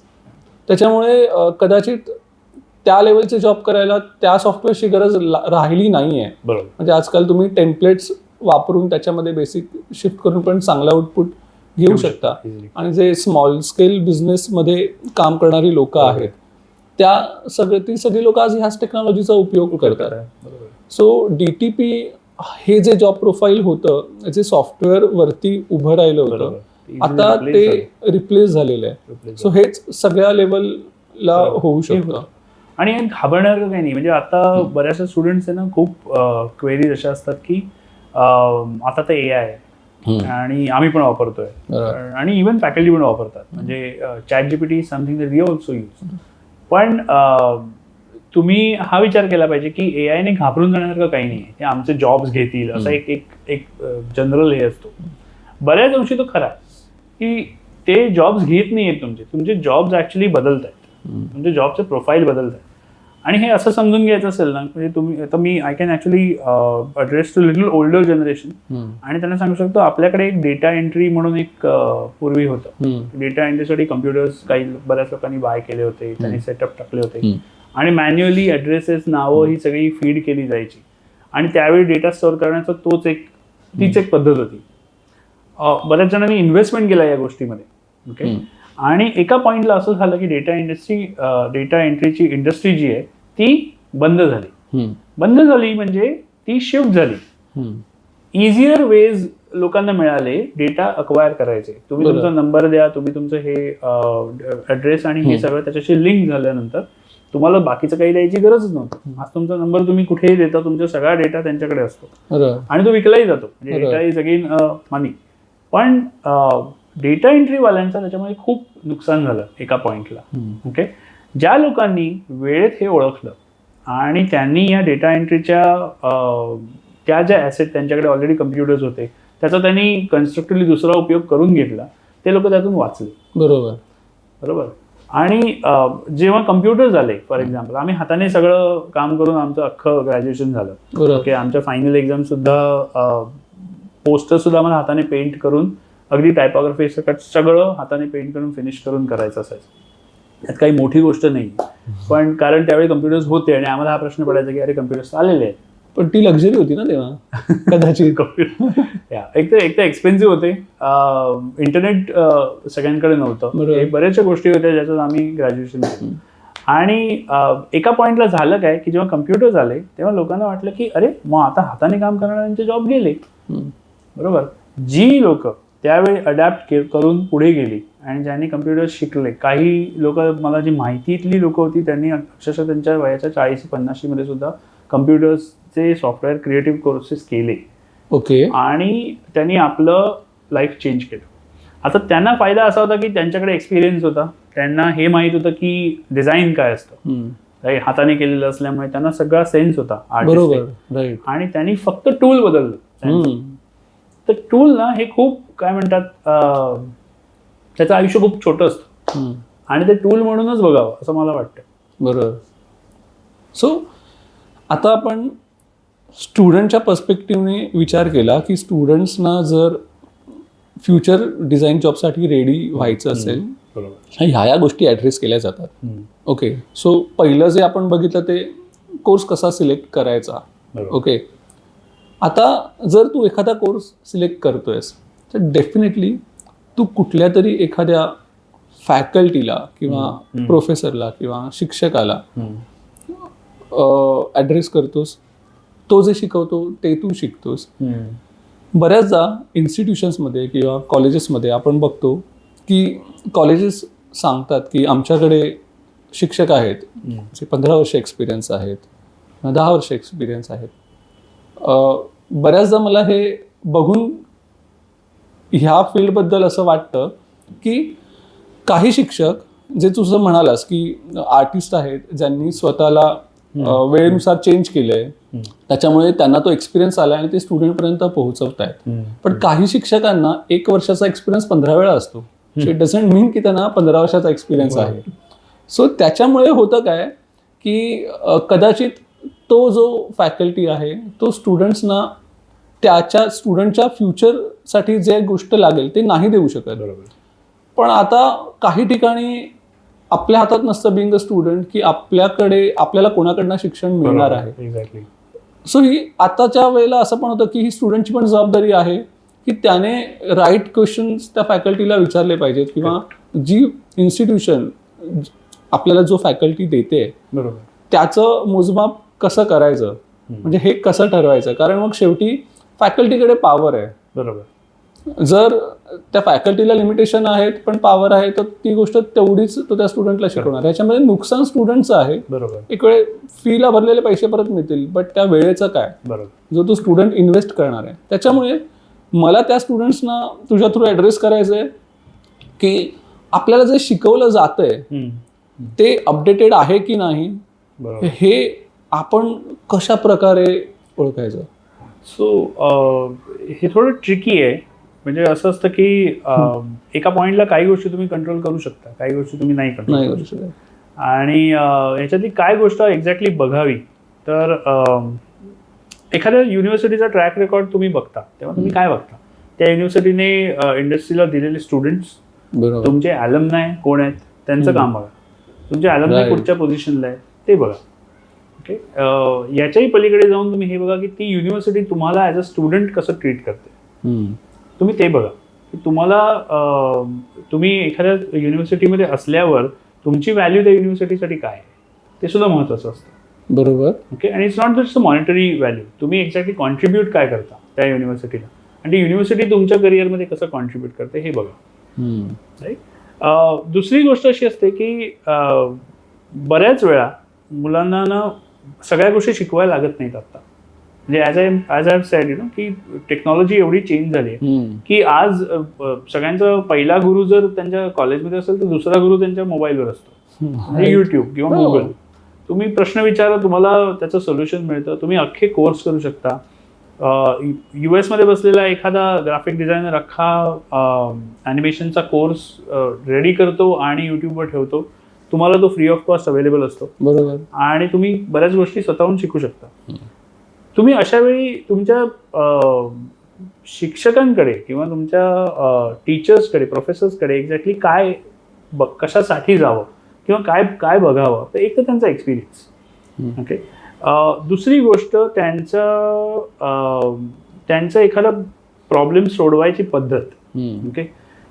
त्याच्यामुळे कदाचित त्या लेवलचे जॉब करायला त्या सॉफ्टवेअरची गरज राहिली नाहीये. म्हणजे आजकाल तुम्ही टेम्पलेट्स वापरून त्याच्यामध्ये बेसिक शिफ्ट करून पण चांगला आउटपुट घेऊ शकता. आणि जे स्मॉल स्केल बिझनेसमध्ये काम करणारी लोक आहेत ती सगळी लोक आज ह्याच टेक्नॉलॉजीचा उपयोग करतात. सो DTP हे जे जॉब प्रोफाईल होतं, जे सॉफ्टवेअर वरती उभं राहिलं होतं, आता ते रिप्लेस झालेलं आहे. सो हेच सगळ्या लेवलला होऊ शकतं. आणि घाबरण्याचं काही नाही. म्हणजे आता बऱ्याचशा स्टुडंट्स आहे ना, खूप क्वेरीज अशा असतात की आता तर AI आहे आणि आम्ही पण वापरतोय आणि इव्हन फॅकल्टी पण वापरतात. म्हणजे ChatGPT is something that we also use. पण तुम्ही हा विचार केला पाहिजे की AI ने घाबरून जाण्यासारखं काही नाही, ते आमचे जॉब्स घेतील असा एक जनरल हे असतो. बऱ्याच अंशी तो खरा की ते जॉब्स घेत नाही आहेत तुमचे जॉब्स ऍक्च्युली बदलत आहेत, तुमचे जॉबचे प्रोफाईल बदलत आहेत. आणि हे असं समजून घ्यायचं असेल ना, म्हणजे तुम्ही आता मी I can actually address to little older generation आणि त्यांना सांगू शकतो आपल्याकडे एक डेटा एंट्री म्हणून एक पूर्वी होतं. डेटा एंट्रीसाठी कम्प्युटर्स बऱ्याच लोकांनी बाय केले होते, त्यांनी सेटअप टाकले होते आणि मॅन्युअली ॲड्रेसेस नावं ही सगळी फीड केली जायची आणि त्यावेळी डेटा स्टोअर करण्याचा तीच एक पद्धत होती. बऱ्याच जणांनी इन्व्हेस्टमेंट केला या गोष्टीमध्ये. ओके, आणि एका पॉइंटला असं झालं की डेटा एंट्रीची इंडस्ट्री जी आहे ती बंद झाली म्हणजे ती शिफ्ट झाली. इझियर वेज लोकांना मिळाले डेटा अक्वायर करायचे. तुम्ही तुमचा नंबर द्या, तुम्ही तुमचं हे ॲड्रेस आणि हे सगळं त्याच्याशी लिंक झाल्यानंतर तुम्हाला बाकीचं काही द्यायची गरजच नव्हती. आज तुमचा नंबर तुम्ही कुठेही देता, तुमचा सगळा डेटा त्यांच्याकडे असतो आणि तो विकलाही जातो. म्हणजे डेटा इज अगेन मनी. पण डेटा एंट्रीवाल्यांचं त्याच्यामध्ये खूप नुकसान झालं एका पॉइंटला. ओके, ज्या लोकांनी वेळेत हे ओळखलं आणि त्यांनी या डेटा एंट्रीच्या त्या ज्या ॲसेट त्यांच्याकडे ऑलरेडी कम्प्युटर्स होते त्याचा त्यांनी कन्स्ट्रक्टिव्हली दुसरा उपयोग करून घेतला, ते लोक त्यातून वाचले. बरोबर. आणि जेव्हा कम्प्युटर्स आले, फॉर एक्झाम्पल आम्ही हाताने सगळं काम करून आमचं अख्खं ग्रॅज्युएशन झालं. ओके, आमच्या फायनल एक्झाम सुद्धा पोस्टर सुद्धा आम्हाला हाताने पेंट करून अगदी टायपोग्राफी सगळं हाताने पेंट करून फिनिश करून करायचं असायचं. त्यात काही मोठी गोष्ट नाही, पण कारण त्यावेळी कम्प्युटर्स होते आणि आम्हाला हा प्रश्न पडायचा की अरे कम्प्युटर्स आलेले आहेत. पण ती लक्झरी होती ना तेव्हा कदाचित. एक तर एक्सपेन्सिव्ह होते, इंटरनेट सगळ्यांकडे नव्हतं, बऱ्याचशा गोष्टी होत्या ज्याच्यात आम्ही ग्रॅज्युएशन केलं. आणि एका पॉइंटला झालं काय की जेव्हा कम्प्युटर्स आले तेव्हा लोकांना वाटलं की अरे मग आता हाताने काम करणाऱ्यांचे जॉब गेले. बरोबर. जी लोक त्यावेळी अडॅप्ट करून पुढे गेली आणि ज्यांनी कम्प्युटर शिकले, काही लोक मला जी माहितीतली लोक होती त्यांनी अक्षरशः त्यांच्या वयाच्या 40-50 मध्ये सुद्धा कम्प्युटर्सचे सॉफ्टवेअर क्रिएटिव्ह कोर्सेस केले. ओके, आणि त्यांनी आपलं लाईफ चेंज केलं. आता त्यांना फायदा असा होता की त्यांच्याकडे एक्सपिरियन्स होता, त्यांना हे माहित होतं की डिझाईन काय असतं, हाताने केलेलं असल्यामुळे त्यांना सगळा सेन्स होता आर्टिस्टिक. आणि त्यांनी फक्त टूल बदललं. तर टूल ना हे खूप काय म्हणतात, त्याचं आयुष्य खूप छोटं असतं आणि ते टूल म्हणूनच बघावं असं मला वाटतं. बरोबर. सो आता आपण स्टुडंटच्या पर्स्पेक्टिव्हने विचार केला की स्टुडंट्सना जर फ्युचर डिझाईन जॉबसाठी रेडी व्हायचं असेल, ह्या गोष्टी ॲड्रेस केल्या जातात. ओके, सो पहिलं जे आपण बघितलं ते कोर्स कसा सिलेक्ट करायचा. ओके, आता जर तू एखादा कोर्स सिलेक्ट करतोयस तर डेफिनेटली तू कुठल्या तरी एखाद्या फॅकल्टीला किंवा प्रोफेसरला किंवा शिक्षकाला ॲड्रेस करतोस. तो जे शिकवतो ते तू शिकतोस. बऱ्याचदा इन्स्टिट्यूशन्समध्ये किंवा कॉलेजेसमध्ये आपण बघतो की कॉलेजेस सांगतात की आमच्याकडे शिक्षक आहेत जे 15 वर्ष एक्सपिरियन्स आहेत, 10 वर्ष एक्सपिरियन्स आहेत. बऱ्याचदा मला हे बघून ह्या फील्डबद्दल असं वाटतं की काही शिक्षक जे तुझं म्हणालास की आर्टिस्ट आहेत ज्यांनी स्वतःला वेळेनुसार चेंज केलंय, त्याच्यामुळे त्यांना तो एक्सपिरियन्स आला आणि ते स्टुडंटपर्यंत पोहोचवत आहेत. पण काही शिक्षकांना 1 वर्षाचा एक्सपिरियन्स 15 वेळा असतो. सो इट डझंट मीन की त्यांना 15 वर्षाचा एक्सपिरियन्स आहे. सो त्याच्यामुळे होतं काय की कदाचित तो जो फॅकल्टी आहे तो स्टुडंट्सना त्याच्या स्टुडंटच्या फ्युचरसाठी जे गोष्ट लागेल ते नाही देऊ शकत. बरोबर. पण आता काही ठिकाणी आपल्या हातात नसतं बिंग अ स्टुडंट की आपल्याला कोणाकडनं शिक्षण मिळणार आहे. एक्झॅक्टली. सो ही आताच्या वेळेला असं पण होतं की ही स्टुडंटची पण जबाबदारी आहे की त्याने राईट क्वेश्चन्स त्या फॅकल्टीला विचारले पाहिजेत किंवा जी इन्स्टिट्यूशन आपल्याला जो फॅकल्टी देते बरोबर त्याचं मोजमाप कसं करायचं, म्हणजे हे कसं ठरवायचं. कारण मग शेवटी फॅकल्टीकडे पॉवर आहे. बरोबर. जर त्या फॅकल्टीला लिमिटेशन आहेत पण पॉवर आहे तर ती गोष्ट तेवढीच तो त्या स्टुडंटला शिकवणार. ह्याच्यामध्ये नुकसान स्टुडंटचं आहे. बरोबर. एक वेळ फीला भरलेले पैसे परत मिळतील बट त्या वेळेचं काय, बरोबर, जो तो स्टुडंट इन्व्हेस्ट करणार आहे. त्याच्यामुळे मला त्या स्टुडंट्सना तुझ्या थ्रू ॲड्रेस करायचं आहे की आपल्याला जे शिकवलं जातंय ते अपडेटेड आहे की नाही हे आपण कशा प्रकारे ओळखायचं. सो हे थोडं ट्रिकी आहे. म्हणजे असं असतं की एका पॉइंटला काही गोष्टी तुम्ही कंट्रोल करू शकता, काही गोष्टी तुम्ही नाही कंट्रोल करू शकता. आणि याच्यातली काय गोष्ट एक्झॅक्टली बघावी तर एखाद्या युनिव्हर्सिटीचा ट्रॅक रेकॉर्ड तुम्ही बघता तेव्हा तुम्ही काय बघता, त्या युनिव्हर्सिटीने इंडस्ट्रीला दिलेले स्टुडंट्स, बरोबर. तुमचे ॲलमनाय कोण आहेत त्यांचं काम बघा, तुमचे ॲलमनाय Right. कुठच्या पोझिशनला आहेत ते बघा. ओके, याच्याही पलीकडे जाऊन तुम्ही हे बघा की ती युनिव्हर्सिटी तुम्हाला ॲज अ स्टुडंट कसं ट्रीट करते, तुम्ही ते बघा की तुम्हाला तुम्ही एखाद्या युनिव्हर्सिटीमध्ये असल्यावर तुमची व्हॅल्यू त्या युनिव्हर्सिटीसाठी काय आहे ते सुद्धा महत्त्वाचं असतं. बरोबर. ओके, आणि it's not just a monetary value, तुम्ही एक्झॅक्टली कॉन्ट्रीब्यूट काय करता त्या युनिव्हर्सिटीला आणि ती युनिव्हर्सिटी तुमच्या करिअरमध्ये कसं कॉन्ट्रीब्यूट करते हे बघा. राईट. दुसरी गोष्ट अशी असते की बऱ्याच वेळा मुलांना ना सगळ्या गोष्टी शिकवायला लागत नाहीत आता. म्हणजे ॲज आय सेड की टेक्नॉलॉजी एवढी चेंज झाली आहे की आज सगळ्यांचा पहिला गुरु जर त्यांच्या कॉलेजमध्ये असेल तर दुसरा गुरु त्यांच्या मोबाईलवर असतो, म्हणजे युट्यूब किंवा गुगल. तुम्ही प्रश्न विचारा, तुम्हाला त्याचं सोल्युशन मिळतं, तुम्ही अख्खे कोर्स करू शकता. US मध्ये बसलेला एखादा ग्राफिक डिझायनर अख्खा ॲनिमेशनचा कोर्स रेडी करतो आणि यूट्यूबवर ठेवतो, तुम्हाला तो फ्री ऑफ कॉस्ट अवेलेबल असतो. बरोबर. आणि तुम्ही बऱ्याच गोष्टी स्वतःहून शिकू शकता. तुम्ही अशा वेळी तुमच्या शिक्षकांकडे किंवा तुमच्या टीचर्सकडे, प्रोफेसर्सकडे एक्झॅक्टली काय कशासाठी जावं किंवा काय काय बघावं, तर एक तर त्यांचा एक्सपिरियन्स. ओके, दुसरी गोष्ट त्यांचं एखादा प्रॉब्लेम सोडवायची पद्धत. ओके,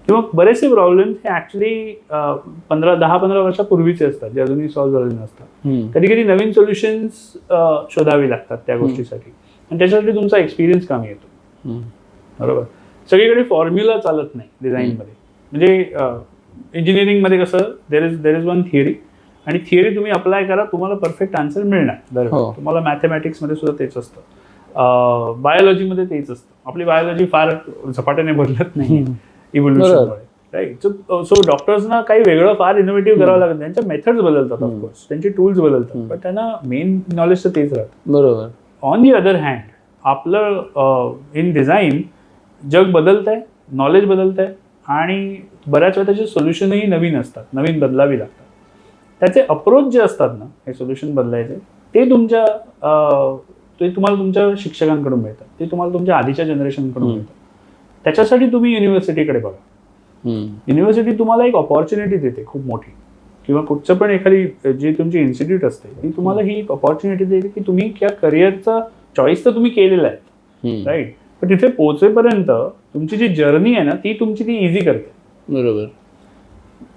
किंवा बरेचसे प्रॉब्लेम्स हे ॲक्च्युली 10-15 वर्षापूर्वीचे असतात जे अजूनही सॉल्व्ह झालेले नसतात. कधी कधी नवीन सोल्युशन्स शोधावी लागतात त्या गोष्टीसाठी आणि त्याच्यासाठी तुमचा एक्सपिरियन्स कमी येतो. बरोबर. सगळीकडे फॉर्म्युला चालत नाही डिझाईनमध्ये. म्हणजे इंजिनिअरिंगमध्ये कसं देर इज वन थिअरी आणि थिअरी तुम्ही अप्लाय करा, तुम्हाला परफेक्ट आन्सर मिळणार दरवेळी. तुम्हाला मॅथमॅटिक्समध्ये सुद्धा तेच असतं, बायोलॉजीमध्ये तेच असतं. आपली बायोलॉजी फार झपाट्याने बदलत नाही इव्होल्युशनमुळे. राईट. सो डॉक्टर्सना काही वेगळं फार इनोव्हेटिव्ह करावं लागत, त्यांच्या मेथड्स बदलतात ऑफकोर्स, त्यांचे टूल्स बदलतात, पण त्यांना मेन नॉलेज तर तेच राहतं. बरोबर. ऑन दी अदर हँड आपलं इन डिझाईन जग बदलत आहे, नॉलेज बदलत आहे आणि बऱ्याच वेळा त्याचे सोल्युशनही नवीन असतात, नवीन बदलावी लागतात. त्याचे अप्रोच जे असतात ना हे सोल्युशन बदलायचे, ते तुम्हाला तुमच्या शिक्षकांकडून मिळतात, ते तुम्हाला तुमच्या आधीच्या जनरेशनकडून मिळतात. त्याच्यासाठी तुम्ही युनिव्हर्सिटीकडे बघा. युनिव्हर्सिटी तुम्हाला एक ऑपॉर्च्युनिटी देते खूप मोठी, किंवा कुठचं पण एखादी जी तुमची इन्स्टिट्यूट असते ती तुम्हाला ही एक ऑपॉर्च्युनिटी देते की तुम्ही त्या करिअरचा चॉईस तर तुम्ही केलेला आहे, राईट, पण तिथे पोहोचेपर्यंत तुमची जी जर्नी आहे ना ती तुमची ती इझी करते. बरोबर.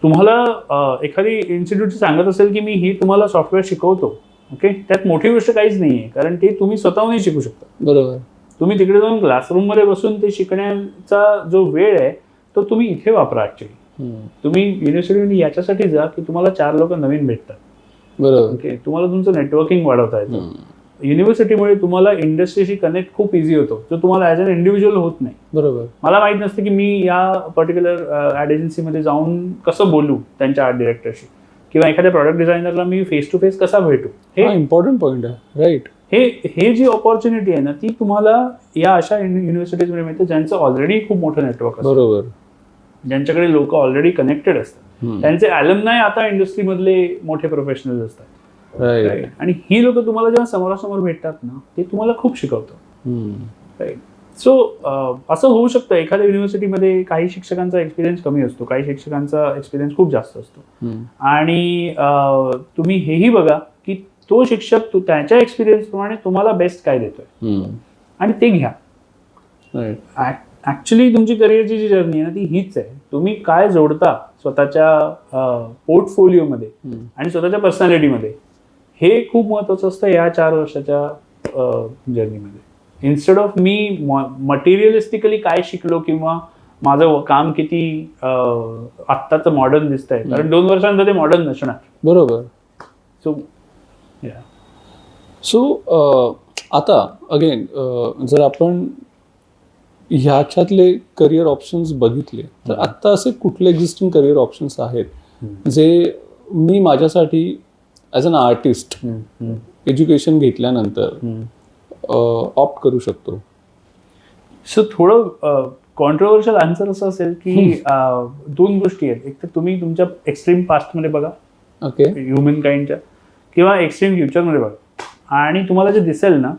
तुम्हाला एखादी इन्स्टिट्यूट सांगत असेल की मी ही तुम्हाला सॉफ्टवेअर शिकवतो, ओके, त्यात मोठी गोष्ट काहीच नाही आहे, कारण ते तुम्ही स्वतःहूनही शिकू शकता. बरोबर. तुम्ही तिकडे जाऊन क्लासरूममध्ये बसून ते शिकण्याचा जो वेळ आहे तो तुम्ही इथे वापरा. ॲक्च्युली तुम्ही युनिव्हर्सिटीमध्ये याच्यासाठी जा की तुम्हाला 4 लोक नवीन भेटतात. बरोबर. ओके, तुम्हाला तुमचं नेटवर्किंग वाढवता येतं. युनिव्हर्सिटीमुळे तुम्हाला इंडस्ट्रीशी कनेक्ट खूप इझी होतो, जो तुम्हाला ॲज अन इंडिव्हिज्युअल होत नाही. बरोबर. मला माहीत नसतं की मी या पर्टिक्युलर ॲड एजन्सीमध्ये जाऊन कसं बोलू त्यांच्या आर्ट डिरेक्टरशी, किंवा एखाद्या प्रॉडक्ट डिझायनरला मी फेस टू फेस कसा भेटू. हे इम्पॉर्टंट पॉईंट आहे. राईट. हे जी ऑपॉर्च्युनिटी आहे ना ती तुम्हाला या अशा युनिव्हर्सिटीजमध्ये मिळते ज्यांचं ऑलरेडी खूप मोठं नेटवर्क असतं. बरोबर. ज्यांच्याकडे लोक ऑलरेडी कनेक्टेड असतात, त्यांचे ॲलमनाय आता इंडस्ट्रीमधले मोठे प्रोफेशनल्स असतात. राईट. आणि ही लोक तुम्हाला जेव्हा समोरासमोर भेटतात ना ते तुम्हाला खूप शिकवतं. राईट. सो असं होऊ शकतं एखाद्या युनिव्हर्सिटीमध्ये काही शिक्षकांचा एक्सपिरियन्स कमी असतो, काही शिक्षकांचा एक्सपिरियन्स खूप जास्त असतो, आणि तुम्ही हेही बघा की तो शिक्षक त्याच्या एक्सपिरियन्स प्रमाणे तुम्हाला बेस्ट काय देतोय आणि ते घ्या. ऍक्च्युली तुमची करिअरची जी जर्नी आहे ना ती हीच आहे. तुम्ही काय जोडता स्वतःच्या पोर्टफोलिओमध्ये आणि स्वतःच्या पर्सनॅलिटीमध्ये, हे खूप महत्वाचं असतं या 4 वर्षाच्या जर्नीमध्ये. इन्स्टेड ऑफ मी मटेरियलिस्टिकली काय शिकलो किंवा माझं काम किती आत्ताचं मॉडर्न दिसतंय, कारण 2 वर्षांनंतर ते मॉडर्न नसणार. बरोबर. सो आता अगेन जर आपण ह्याच्यातले करिअर ऑप्शन्स बघितले तर आत्ता असे कुठले एक्झिस्टिंग करिअर ऑप्शन्स आहेत जे मी माझ्यासाठी ॲज अन आर्टिस्ट एज्युकेशन घेतल्यानंतर ऑप्ट करू शकतो? सो थोडं कॉन्ट्रोवर्शियल आन्सर असं असेल की 2 गोष्टी आहेत. एक तर तुम्ही तुमच्या एक्स्ट्रीम पास्टमध्ये बघा, ओके. ह्युमन काइंडच्या, किंवा एक्स्ट्रीम फ्युचरमध्ये बघा आणि तुम्हाला जे दिसेल ना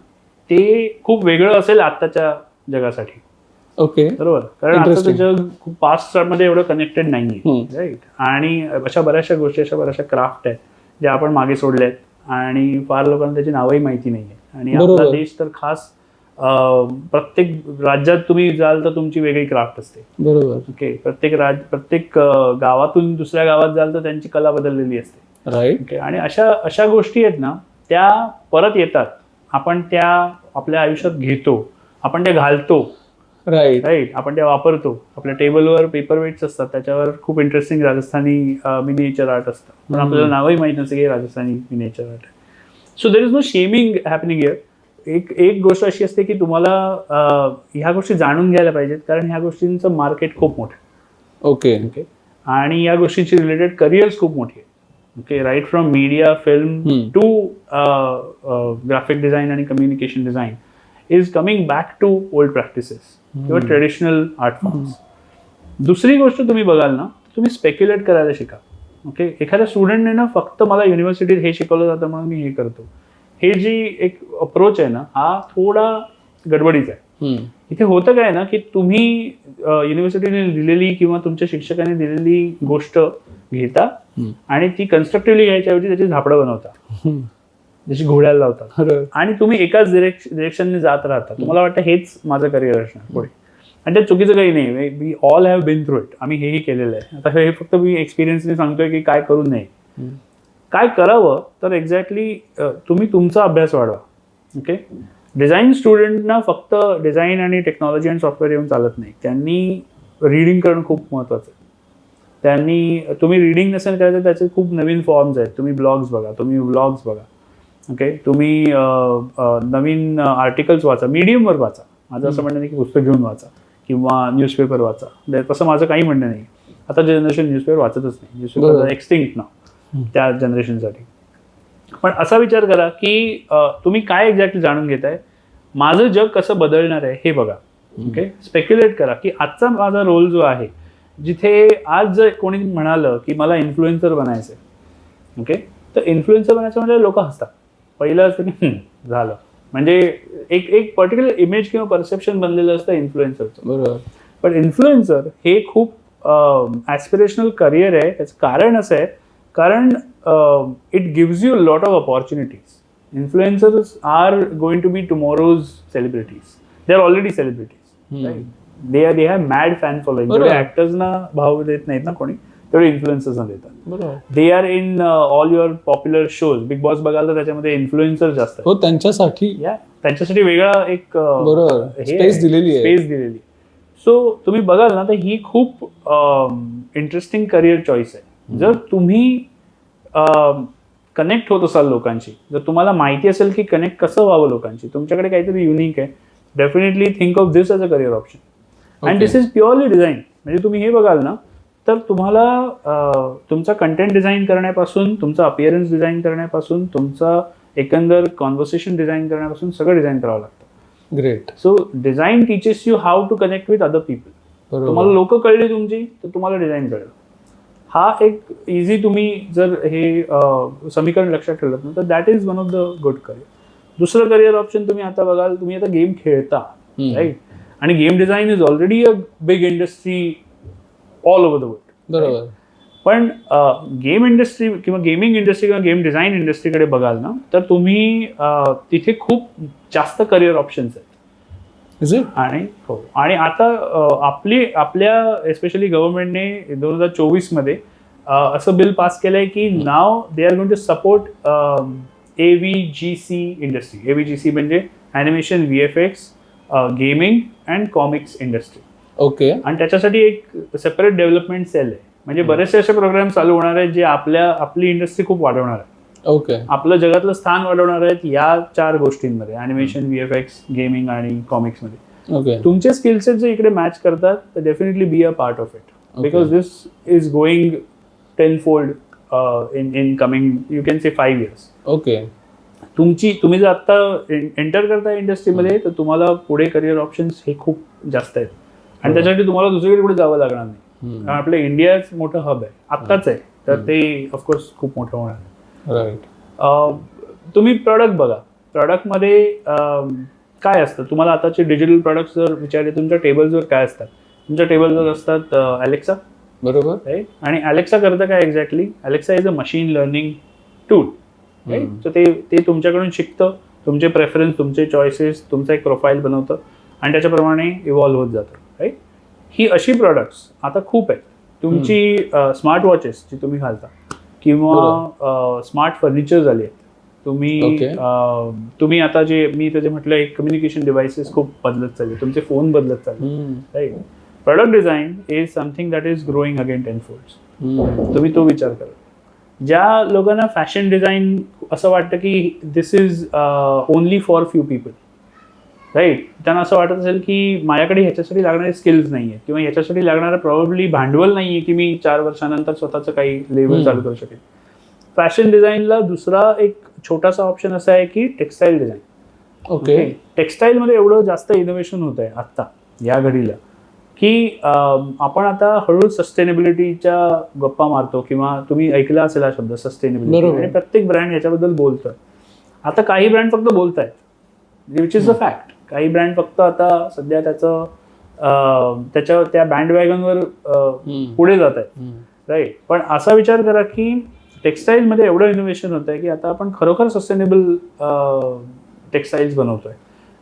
ते खूप वेगळं असेल आत्ताच्या जगासाठी. ओके. बरोबर, कारण आताचं Interesting. जग खूप पास्ट मध्ये एवढं कनेक्टेड नाहीये, राईट. आणि अशा बऱ्याचशा गोष्टी, अशा बऱ्याचशा क्राफ्ट आहेत ज्या आपण मागे सोडल्या आहेत आणि फार लोकांना त्याची नावही माहिती नाहीये. आणि आपला बरोबर. देश तर खास प्रत्येक राज्यात तुम्ही जाल तर तुमची वेगळी क्राफ्ट असते. बरोबर. ओके, प्रत्येक गावातून दुसऱ्या गावात जाल तर त्यांची कला बदललेली असते. राईट. ओके, आणि अशा अशा गोष्टी आहेत ना त्या परत येतात. आपण त्या आपल्या आयुष्यात घेतो, आपण त्या घालतो, राईट. राईट, आपण त्या वापरतो. आपल्या टेबलवर पेपर वेट्स असतात, त्याच्यावर खूप इंटरेस्टिंग राजस्थानी मिनिएचर आर्ट असतं, पण आपल्याला नावही माहित नसतं की राजस्थानी मिनिएचर आर्ट आहे. So there is no shaming happening here. एक गोष्ट अशी असते की तुम्हाला ह्या गोष्टी जाणून घ्यायला पाहिजेत, कारण ह्या गोष्टींचं मार्केट खूप मोठं आहे. ओके. ओके, आणि या गोष्टींची रिलेटेड करिअर्स खूप मोठी आहे. Okay, right from media, film to graphic design आणि communication design is coming back to old practices किंवा ट्रेडिशनल आर्ट फॉर्म्स. दुसरी गोष्ट तुम्ही बघाल ना, तुम्ही स्पेक्युलेट करायला शिका. ओके, एखाद्या स्टुडंटने ना फक्त मला युनिव्हर्सिटीत हे शिकवलं जातं म्हणून मी हे करतो, हे जी एक अप्रोच आहे ना हा थोडा गडबडीचा आहे. इथे होतं काय ना की तुम्ही युनिव्हर्सिटीने दिलेली किंवा तुमच्या शिक्षकाने दिलेली गोष्ट घेता आणि ती कन्स्ट्रक्टिव्हली घ्यायच्याऐवजी त्याची झापडं बनवता, जशी घोड्याला लावतात, आणि तुम्ही एकाच डिरेक्शनने जात राहता. तुम्हाला वाटतं हेच माझं करिअर असणार पुढे, आणि त्यात चुकीचं काही नाही. We all have been through it. आम्ही हेही केलेलं आहे. आता हे फक्त मी एक्सपिरियन्सने सांगतोय की काय करू नये, काय करावं. तर एक्झॅक्टली तुम्ही तुमचा अभ्यास वाढवा. ओके, डिझाईन स्टुडंटना फक्त डिझाईन आणि टेक्नॉलॉजी आणि सॉफ्टवेअर येऊन चालत नाही. त्यांनी रीडिंग करणं खूप महत्त्वाचं आहे. तुम्ही रीडिंग नसेल करायचं, त्याचे खूप नवीन फॉर्म्स आहेत. तुम्ही ब्लॉग्स बघा, तुम्ही व्लॉग्स बघा. ओके, तुम्ही नवीन आर्टिकल्स वाचा, मीडियमवर वाचा. माझं असं म्हणणं नाही की पुस्तक घेऊन वाचा किंवा न्यूजपेपर वाचा, तसं माझं काही म्हणणं नाही. आता जनरेशन न्यूजपेपर वाचतच नाही. न्यूजपेपर एक्सटिंक्ट ना त्या जनरेशनसाठी. पण असा विचार करा की तुम्ही काय एक्झॅक्टली जाणून घेताय, माझं जग कसं बदलणार आहे हे बघा. ओके, स्पेक्युलेट करा की आजचा माझा रोल जो आहे, जिथे आज जर कोणी म्हणालं की मला इन्फ्लुएन्सर बनायचं आहे, ओके, तर इन्फ्लुएन्सर बनायचं म्हणजे लोक हसतात. पहिलं असतं की झालं, म्हणजे एक पर्टिक्युलर इमेज किंवा परसेप्शन बनलेलं असतं इन्फ्लुएन्सरचं. बरोबर. पण इन्फ्लुएन्सर हे खूप ॲस्पिरेशनल करिअर आहे. त्याचं कारण असं आहे, कारण it gives you lot of opportunities. Influencers are going to be tomorrow's celebrities. They are already celebrities, right. They have mad fan following. जेवढे ऍक्टर्सना भाव देत नाहीत ना कोणी, तेवढे इन्फ्लुएन्सर्सना देतात. बरोबर. They are in all your popular shows. Big boss बघाल तर त्याच्यामध्ये इन्फ्लुएन्सर जास्त आहेत. हो, त्यांच्यासाठी त्यांच्यासाठी वेगळा एक बरोबर स्पेस दिलेली आहे. सो तुम्ही बघाल ना तर ही खूप इंटरेस्टिंग करिअर चॉईस आहे. जर तुम्ही कनेक्ट होत असाल लोकांशी, जर तुम्हाला माहिती असेल की कनेक्ट कसं व्हावं लोकांशी, तुमच्याकडे काहीतरी युनिक आहे, definitely think of this as a career option. And this is purely design. म्हणजे तुम्ही हे बघाल ना तर तुम्हाला तुमचा कंटेंट डिझाईन करण्यापासून, तुमचा अपिअरन्स डिझाईन करण्यापासून, तुमचा एकंदर कॉन्व्हर्सेशन डिझाईन करण्यापासून सगळं डिझाईन करावं लागतं. Great. So design teaches you how to connect with other people. तुम्हाला लोक कळली तुमची तर तुम्हाला डिझाईन कळलं. हा एक इझी, तुम्ही जर हे समीकरण लक्षात ठेवलं ना तर that is one of the good career. दुसरं करिअर ऑप्शन तुम्ही आता बघाल, तुम्ही आता गेम खेळता, राईट, आणि game design is already a big industry all over the world. बरोबर. पण गेम इंडस्ट्री किंवा गेमिंग इंडस्ट्री किंवा गेम डिझाईन इंडस्ट्रीकडे बघाल ना तर तुम्ही तिथे खूप जास्त करिअर ऑप्शन्स आहेत. आणि हो, आणि आता आपल्या एस्पेशली गव्हर्नमेंटने 2024 मध्ये असं बिल पास केलंय की now they are going to support AVGC industry. AVGC म्हणजे animation, VFX, gaming and comics industry. Okay. आणि त्याच्यासाठी एक सेपरेट डेव्हलपमेंट सेल आहे. म्हणजे बरेचसे असे प्रोग्राम चालू होणार आहेत जे आपली इंडस्ट्री खूप वाढवणार आहे. ओके. आपलं जगातलं स्थान वाढवणार आहेत या 4 गोष्टींमध्ये, ॲनिमेशन, VFX, गेमिंग आणि कॉमिक्समध्ये. ओके. तुमचे स्किलसेट जे इकडे मॅच करतात तर definitely be a part of it, because this is going tenfold in coming you can say 5 years. Okay. तुम्ही जर आत्ता एंटर करताय इंडस्ट्रीमध्ये तर तुम्हाला पुढे करिअर ऑप्शन्स हे खूप जास्त आहेत. आणि त्याच्यासाठी तुम्हाला दुसरीकडे कुठे जावं लागणार नाही, कारण आपलं इंडियाच मोठं हब आहे, आत्ताच आहे. तर ते ऑफकोर्स खूप मोठं होणार. राईट. तुम्ही प्रॉडक्ट बघा, प्रॉडक्टमध्ये काय असतं. तुम्हाला आताचे डिजिटल प्रॉडक्ट्स जर विचारले, तुमच्या टेबल्सवर काय असतात, तुमच्या टेबल्सवर असतात अलेक्सा, बरोबर. राईट. आणि अलेक्सा करतं काय exactly, Alexa is a machine learning tool, right. तर ते तुमच्याकडून शिकतं, तुमचे प्रेफरन्स, तुमचे चॉईसेस, तुमचा एक प्रोफाईल बनवतं आणि त्याच्याप्रमाणे इव्हॉल्व्ह होत जातं, राईट. ही अशी प्रॉडक्ट्स आता खूप आहेत. तुमची स्मार्ट वॉचेस जी तुम्ही घालता किंवा स्मार्ट फर्निचर झाली आहेत. तुम्ही आता जे मी त्याचे म्हटलं, एक कम्युनिकेशन डिव्हाइसेस खूप बदलत चालले, तुमचे फोन बदलत चालले, right. Product design is something that is growing again 10 folds. तुम्ही तो विचार करा. ज्या लोकांना फॅशन डिझाईन असं वाटतं की this is only for few people, right, त्यांना असं वाटत असेल की माझ्याकडे ह्याच्यासाठी लागणारे स्किल्स नाही आहेत किंवा ह्याच्यासाठी लागणारं प्रॉब्ली भांडवल नाही आहे की मी 4 वर्षानंतर स्वतःचं काही लेवल चालू करू शकेल. फॅशन डिझाईनला दुसरा एक छोटासा ऑप्शन असा आहे की टेक्स्टाईल डिझाईन. ओके. टेक्स्टाईलमध्ये एवढं जास्त इनोव्हेशन होत आहे आत्ता या घडीला की आपण आता हळूहळू सस्टेनेबिलिटीच्या गप्पा मारतो किंवा तुम्ही ऐकला असेल हा शब्द सस्टेनेबिलिटी, आणि प्रत्येक ब्रँड याच्याबद्दल बोलतोय. आता काही ब्रँड फक्त बोलतायत, विच इज अ फॅक्ट. काही ब्रँड फक्त आता सध्या त्या बँडवॅगनवर पुढे जात आहेत, राईट. पण असा विचार करा की टेक्स्टाईलमध्ये एवढं इनोव्हेशन होत आहे की आता आपण खरोखर सस्टेनेबल टेक्स्टाईल्स बनवतोय.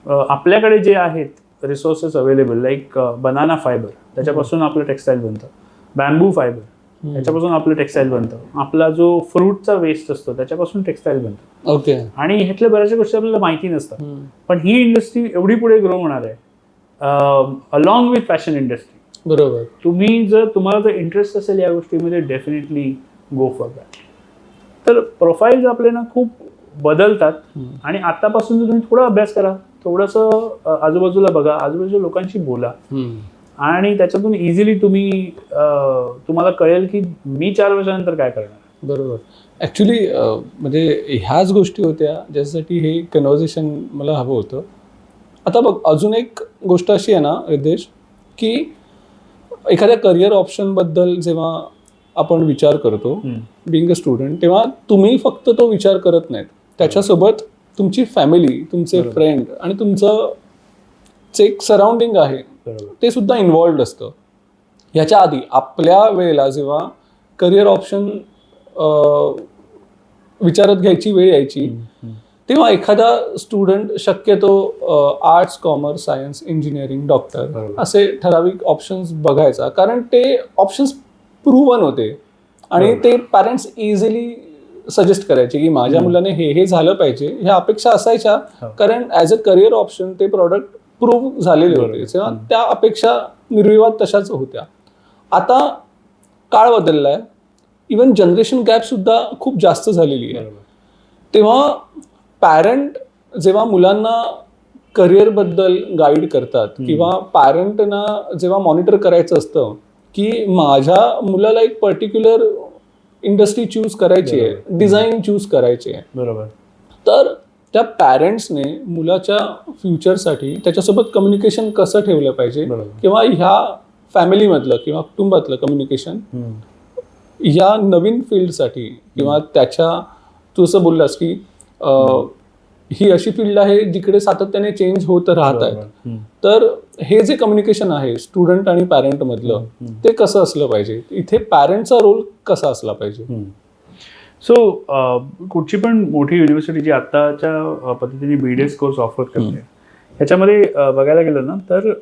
आपल्याकडे जे आहेत resources available, like banana fibre, त्याच्यापासून आपलं टेक्स्टाईल बनतं. बॅम्बू फायबर, त्याच्यापासून आपलं टेक्स्टाईल बनतं. आपला जो फ्रूटचा वेस्ट असतो त्याच्यापासून टेक्स्टाईल बनतं. ओके. आणि ह्यातल्या बऱ्याचशा गोष्टी आपल्याला माहिती नसतात. पण ही इंडस्ट्री एवढी पुढे ग्रो होणार आहे अलॉंग विथ फॅशन इंडस्ट्री. बरोबर. तुम्हाला जर इंटरेस्ट असेल या गोष्टीमध्ये, डेफिनेटली गो फॉर दॅट. तर प्रोफाईल्स आपले ना खूप बदलतात आणि आतापासून जर तुम्ही थोडा अभ्यास करा, थोडंसं आजूबाजूला बघा, आजूबाजूच्या लोकांशी बोला आणि त्याच्यातून इझिली तुम्हाला कळेल की मी 4 वर्षानंतर काय करणार. बरोबर. ॲक्च्युली म्हणजे ह्याच गोष्टी होत्या ज्यासाठी हे कन्व्हर्सेशन मला हवं होतं. आता बघ, अजून एक गोष्ट अशी आहे ना रिद्धेश, की एखाद्या करिअर ऑप्शनबद्दल जेव्हा आपण विचार करतो बिंग अ स्टुडंट, तेव्हा तुम्ही फक्त तो विचार करत नाहीत, त्याच्यासोबत तुमची फॅमिली, तुमचे फ्रेंड आणि तुमचं जे एक सराउंडिंग आहे ते सुद्धा इन्व्हॉल्ड असतं. ह्याच्या आधी आपल्या वेळेला जेव्हा करिअर ऑप्शन विचारात घ्यायची वेळ यायची, तेव्हा एखादा स्टुडंट शक्यतो arts, commerce, science, engineering, doctor असे ठराविक ऑप्शन्स बघायचा, कारण ते ऑप्शन्स प्रूव्हन होते आणि ते पॅरेंट्स इझिली सजेस्ट करायचे की माझ्या मुलाने हे झालं पाहिजे, ह्या अपेक्षा असायच्या, कारण ॲज अ करिअर ऑप्शन ते प्रॉडक्ट प्रूव्ह झालेले होते. तेव्हा त्या अपेक्षा निर्विवाद तशाच होत्या. आता काळ बदललाय, इवन जनरेशन गॅप सुद्धा खूप जास्त झालेली आहे. तेव्हा पॅरेंट जेव्हा मुलांना करिअरबद्दल गाईड करतात किंवा पॅरेंटना जेव्हा मॉनिटर करायचं असतं की माझ्या मुलाला एक पर्टिक्युलर इंडस्ट्री चूज करायची आहे, डिझाईन चूज करायची आहे, बरोबर, तर त्या पॅरेंट्सने मुलाच्या फ्युचरसाठी त्याच्यासोबत कम्युनिकेशन कसं ठेवलं पाहिजे किंवा ह्या फॅमिलीमधलं किंवा कुटुंबातलं कम्युनिकेशन या नवीन फील्डसाठी किंवा तू असं बोललास की ही अशी फील्ड आहे जिकडे सातत्याने चेंज होत राहत आहेत, तर हे जे कम्युनिकेशन आहे स्टुडंट आणि पॅरेंट मधलं ते कसं असलं पाहिजे, इथे पॅरेंटचा रोल कसा असला पाहिजे. सो कुठची पण मोठी युनिव्हर्सिटी जी आत्ताच्या पद्धतीने BDS कोर्स ऑफर करते, ह्याच्यामध्ये बघायला गेलं ना तर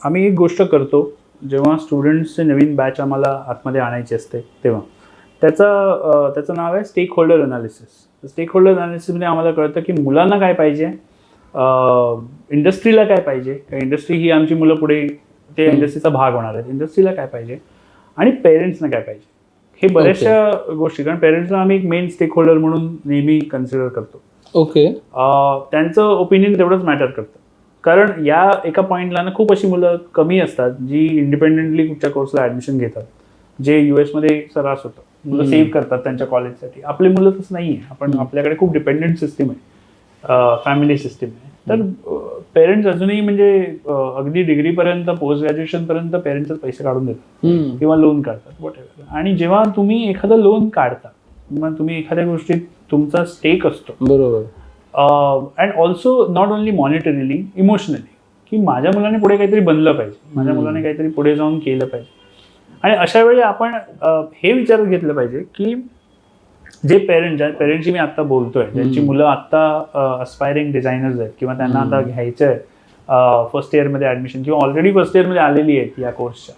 आम्ही एक गोष्ट करतो, जेव्हा स्टुडंट्सचे नवीन बॅच आम्हाला आतमध्ये आणायची असते तेव्हा त्याचं नाव आहे stakeholder analysis. Stakeholder अनालिसिसमध्ये आम्हाला कळतं की मुलांना काय पाहिजे, इंडस्ट्रीला काय पाहिजे, इंडस्ट्री ही आमची मुलं पुढे ते इंडस्ट्रीचा भाग होणार आहेत, इंडस्ट्रीला काय पाहिजे आणि पेरेंट्सना काय पाहिजे. हे बऱ्याचशा गोष्टी, कारण पेरेंट्सला आम्ही एक मेन स्टेक होल्डर म्हणून नेहमी कन्सिडर करतो. ओके. त्यांचं ओपिनियन तेवढंच मॅटर करतं, कारण या एका पॉईंटला ना खूप अशी मुलं कमी असतात जी इंडिपेंडेंटली कुठच्या कोर्सला ॲडमिशन घेतात, जे US मध्ये सर्रास होतं. मुलं सेव्ह करतात त्यांच्या कॉलेजसाठी. आपली मुलं तसं नाही आहे. आपल्याकडे खूप डिपेंडंट सिस्टीम आहे, फॅमिली सिस्टीम आहे. तर पेरेंट्स अजूनही म्हणजे अगदी डिग्रीपर्यंत पोस्ट ग्रॅज्युएशन पर्यंत पेरेंट्स पैसे काढून देतात किंवा लोन काढतात वॉटेव्हर. आणि जेव्हा तुम्ही एखादं लोन काढता किंवा तुम्ही एखाद्या गोष्टीत तुमचा स्टेक असतो, बरोबर, and also not only monetarily, emotionally, की माझ्या मुलाने पुढे काहीतरी बनलं पाहिजे, माझ्या मुलाने काहीतरी पुढे जाऊन केलं पाहिजे. आणि अशा वेळी आपण हे विचारात घेतलं पाहिजे की जे पेरेंट्सशी मी आता बोलतोय, ज्यांची मुलं आता अस्पायरिंग डिझायनर्स आहेत किंवा त्यांना आता घ्यायचं आहे फर्स्ट इयरमध्ये ॲडमिशन किंवा ऑलरेडी फर्स्ट इयरमध्ये आलेली आहेत या कोर्सच्या,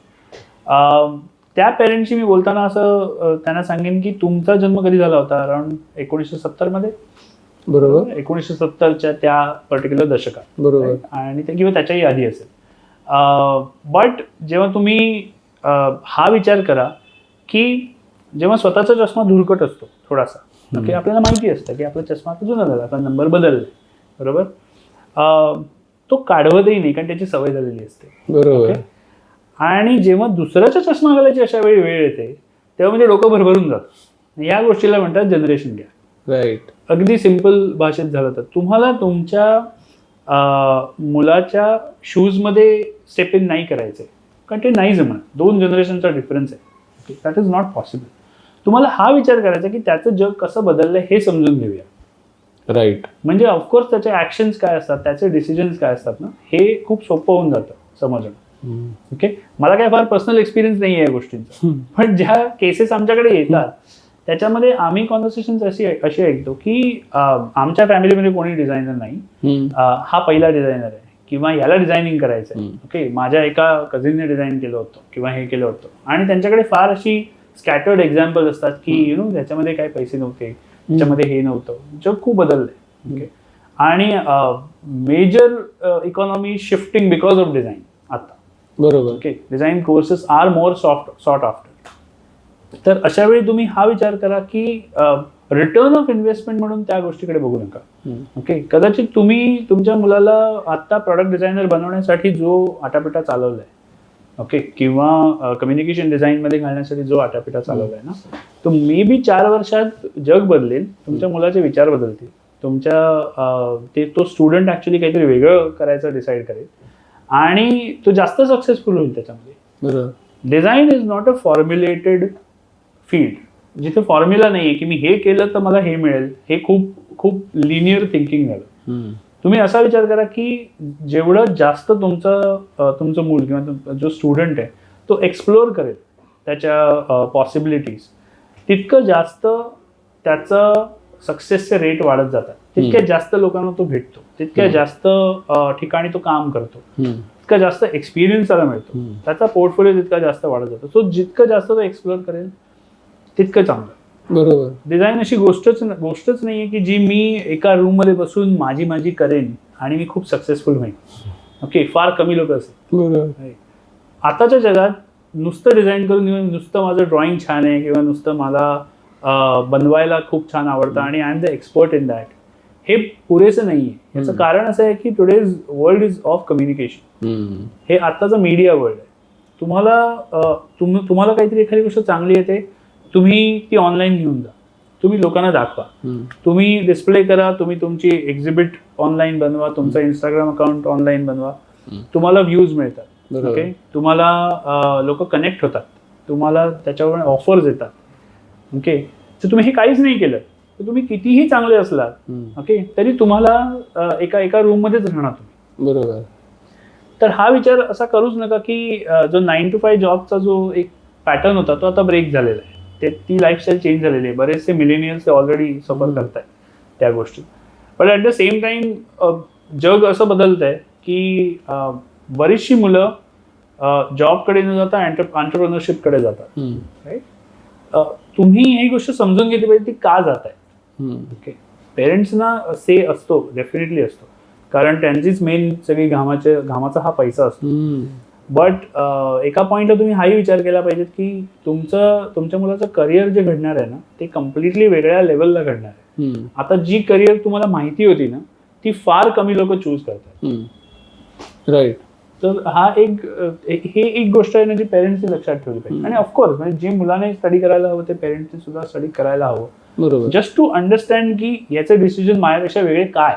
त्या पेरेंट्सशी मी बोलताना असं त्यांना सांगेन की तुमचा जन्म कधी झाला होता? अराउंड 1970 बरोबर, 1970च्या त्या पर्टिक्युलर दशकात, बरोबर, आणि ते किंवा त्याच्याही आधी असेल. बट जेव्हा तुम्ही हा विचार करा की जेव्हा स्वतःचा चष्मा धुरकट असतो थोडासा, ओके, आपल्याला माहिती असतं की आपला चष्मा आता जुना झाला, आपला नंबर बदलला, बरोबर, तो काढवतही नाही कारण त्याची सवय झालेली असते, बरोबर. आणि जेव्हा दुसऱ्याचा चष्मा घालायची अशा वेळी वेळ येते तेव्हा म्हणजे डोकं भरभरून जातं. या गोष्टीला म्हणतात जनरेशन गॅप. राईट. अगदी सिम्पल भाषेत झालं तर तुम्हाला तुमच्या मुलाच्या शूजमध्ये स्टेप इन नाही करायचंय कारण ते नाही जमणार. 2 जनरेशनचा डिफरन्स आहे, दॅट इज नॉट पॉसिबल. तुम्हाला हा विचार करायचा की त्याचं जग कसं बदललंय हे समजून घेऊया. राईट. म्हणजे ऑफकोर्स त्याचे ऍक्शन्स काय असतात, त्याचे डिसिजन्स काय असतात ना, हे खूप सोपं होऊन जातं समजणं. ओके, मला काय फार पर्सनल एक्सपिरियन्स नाही आहे या गोष्टींचा, पण ज्या केसेस आमच्याकडे येतात त्याच्यामध्ये आम्ही कॉन्व्हर्सेशन्स अशी ऐकतो की आमच्या फॅमिलीमध्ये कोणी डिझायनर नाही, हा पहिला डिझायनर आहे किंवा याला डिझायनिंग करायचं आहे. ओके, माझ्या एका कझिनने डिझाईन केलं होतं किंवा हे केलं होतं. आणि त्यांच्याकडे फार अशी स्कॅटर्ड एक्झाम्पल असतात की त्याच्यामध्ये काही पैसे नव्हते, त्याच्यामध्ये हे नव्हतं, जग खूप बदललंय. ओके, आणि major economy shifting because of design आता. बरोबर. Okay, design courses are more sought after. तर अशा वेळी तुम्ही हा विचार करा की रिटर्न ऑफ इन्व्हेस्टमेंट म्हणून त्या गोष्टीकडे बघू नका. ओके, कदाचित तुम्ही तुमच्या मुलाला आता प्रॉडक्ट डिझायनर बनवण्यासाठी जो आटापिटा चालवलाय, ओके, किंवा कम्युनिकेशन डिझाईनमध्ये घालण्यासाठी जो आटापिटा चालवलाय ना, तो मे बी 4 वर्षात जग बदलेल, तुमच्या मुलाचे विचार बदलतील, तो स्टुडंट ऍक्च्युली काहीतरी वेगळं करायचं डिसाईड करेल आणि तो जास्त सक्सेसफुल होईल त्याच्यामध्ये. बरोबर. Design is not a formulated field जिथे फॉर्म्युला नाहीये की मी हे केलं तर मला हे मिळेल. हे खूप खूप लिनियर थिंकिंग झालं. तुम्ही असा विचार करा की जेवढं जास्त तुमचं मूल किंवा जो स्टुडंट आहे तो एक्सप्लोअर करेल त्याच्या पॉसिबिलिटीज, तितकं जास्त त्याचं सक्सेसचे रेट वाढत जातात. तितक्या जास्त लोकांना तो भेटतो, तितक्या जास्त ठिकाणी तो काम करतो, तितका जास्त एक्सपिरियन्स त्याला मिळतो, त्याचा पोर्टफोलिओ तितका जास्त वाढत जातो. सो जितकं जास्त तो एक्सप्लोअर करेल तितकं चांगलं. बरोबर. डिझाईन अशी गोष्टच नाहीये की जी मी एका रूम मध्ये बसून माझी करेन आणि मी खूप सक्सेसफुल होईन. ओके, फार कमी लोक असेल. बरोबर. आताच्या जगात नुसतं डिझाईन करून नुसतं माझं ड्रॉइंग छान आहे किंवा नुसतं मला बनवायला खूप छान आवडतं आणि I am the expert in that, हे पुरेसं नाहीये. याचं कारण असं आहे की today's world is of communication. हे आत्ताचं मीडिया वर्ल्ड आहे. तुम्हाला काहीतरी एखादी गोष्ट चांगली येते, तुम्ही ती ऑनलाईन घेऊन जा, तुम्ही लोकांना दाखवा, तुम्ही डिस्प्ले करा, तुम्ही तुमची एक्झिबिट ऑनलाईन बनवा, तुमचा इंस्टाग्राम अकाउंट ऑनलाईन बनवा, तुम्हाला व्ह्यूज मिळतात. ओके, तुम्हाला लोक कनेक्ट होतात, तुम्हाला त्याच्यावर ऑफर्स येतात. ओके, तर तुम्ही हे काहीच नाही केलं तर तुम्ही कितीही चांगले असलात, ओके, तरी तुम्हाला एका रूम मध्येच राहणार तुम्ही. बरोबर. तर हा विचार असा करूच नका की जो 9 to 5 जॉबचा जो एक पॅटर्न होता तो आता ब्रेक झालेला आहे. ती लाईफस्टाईल चेंज झालेली आहे. बरेचसे मिलेनियल्स ऑलरेडी सफर करतायत त्या गोष्टी. पण ॲट द सेम टाइम जग असं बदलत आहे की बरीचशी मुलं जॉबकडे न जाता एंटरप्रेन्योरशिपकडे जातात. राईट. तुम्ही ही गोष्ट समजून घेतली पाहिजे ती का जात आहे. ओके, पेरेंट्सना से असतो, डेफिनेटली असतो, कारण त्यांचीच मेन सगळी घामाचा हा पैसा असतो. बट एका पॉईंटला तुम्ही हाही विचार केला पाहिजे की तुमच्या मुलाचं करिअर जे घडणार आहे ना ते कम्प्लिटली वेगळ्या लेवलला घडणार आहे. आता जी करिअर तुम्हाला माहिती होती ना ती फार कमी लोक चूज करतात. राईट. तर हे एक गोष्ट आहे ना जी पेरेंट्सनी लक्षात ठेवली पाहिजे. आणि ऑफकोर्स म्हणजे जे मुलाने स्टडी करायला हवं ते पेरेंट्सने सुद्धा स्टडी करायला हवं. बरोबर. जस्ट टू अंडरस्टँड की याचे डिसिजन माझ्यापेक्षा वेगळे काय.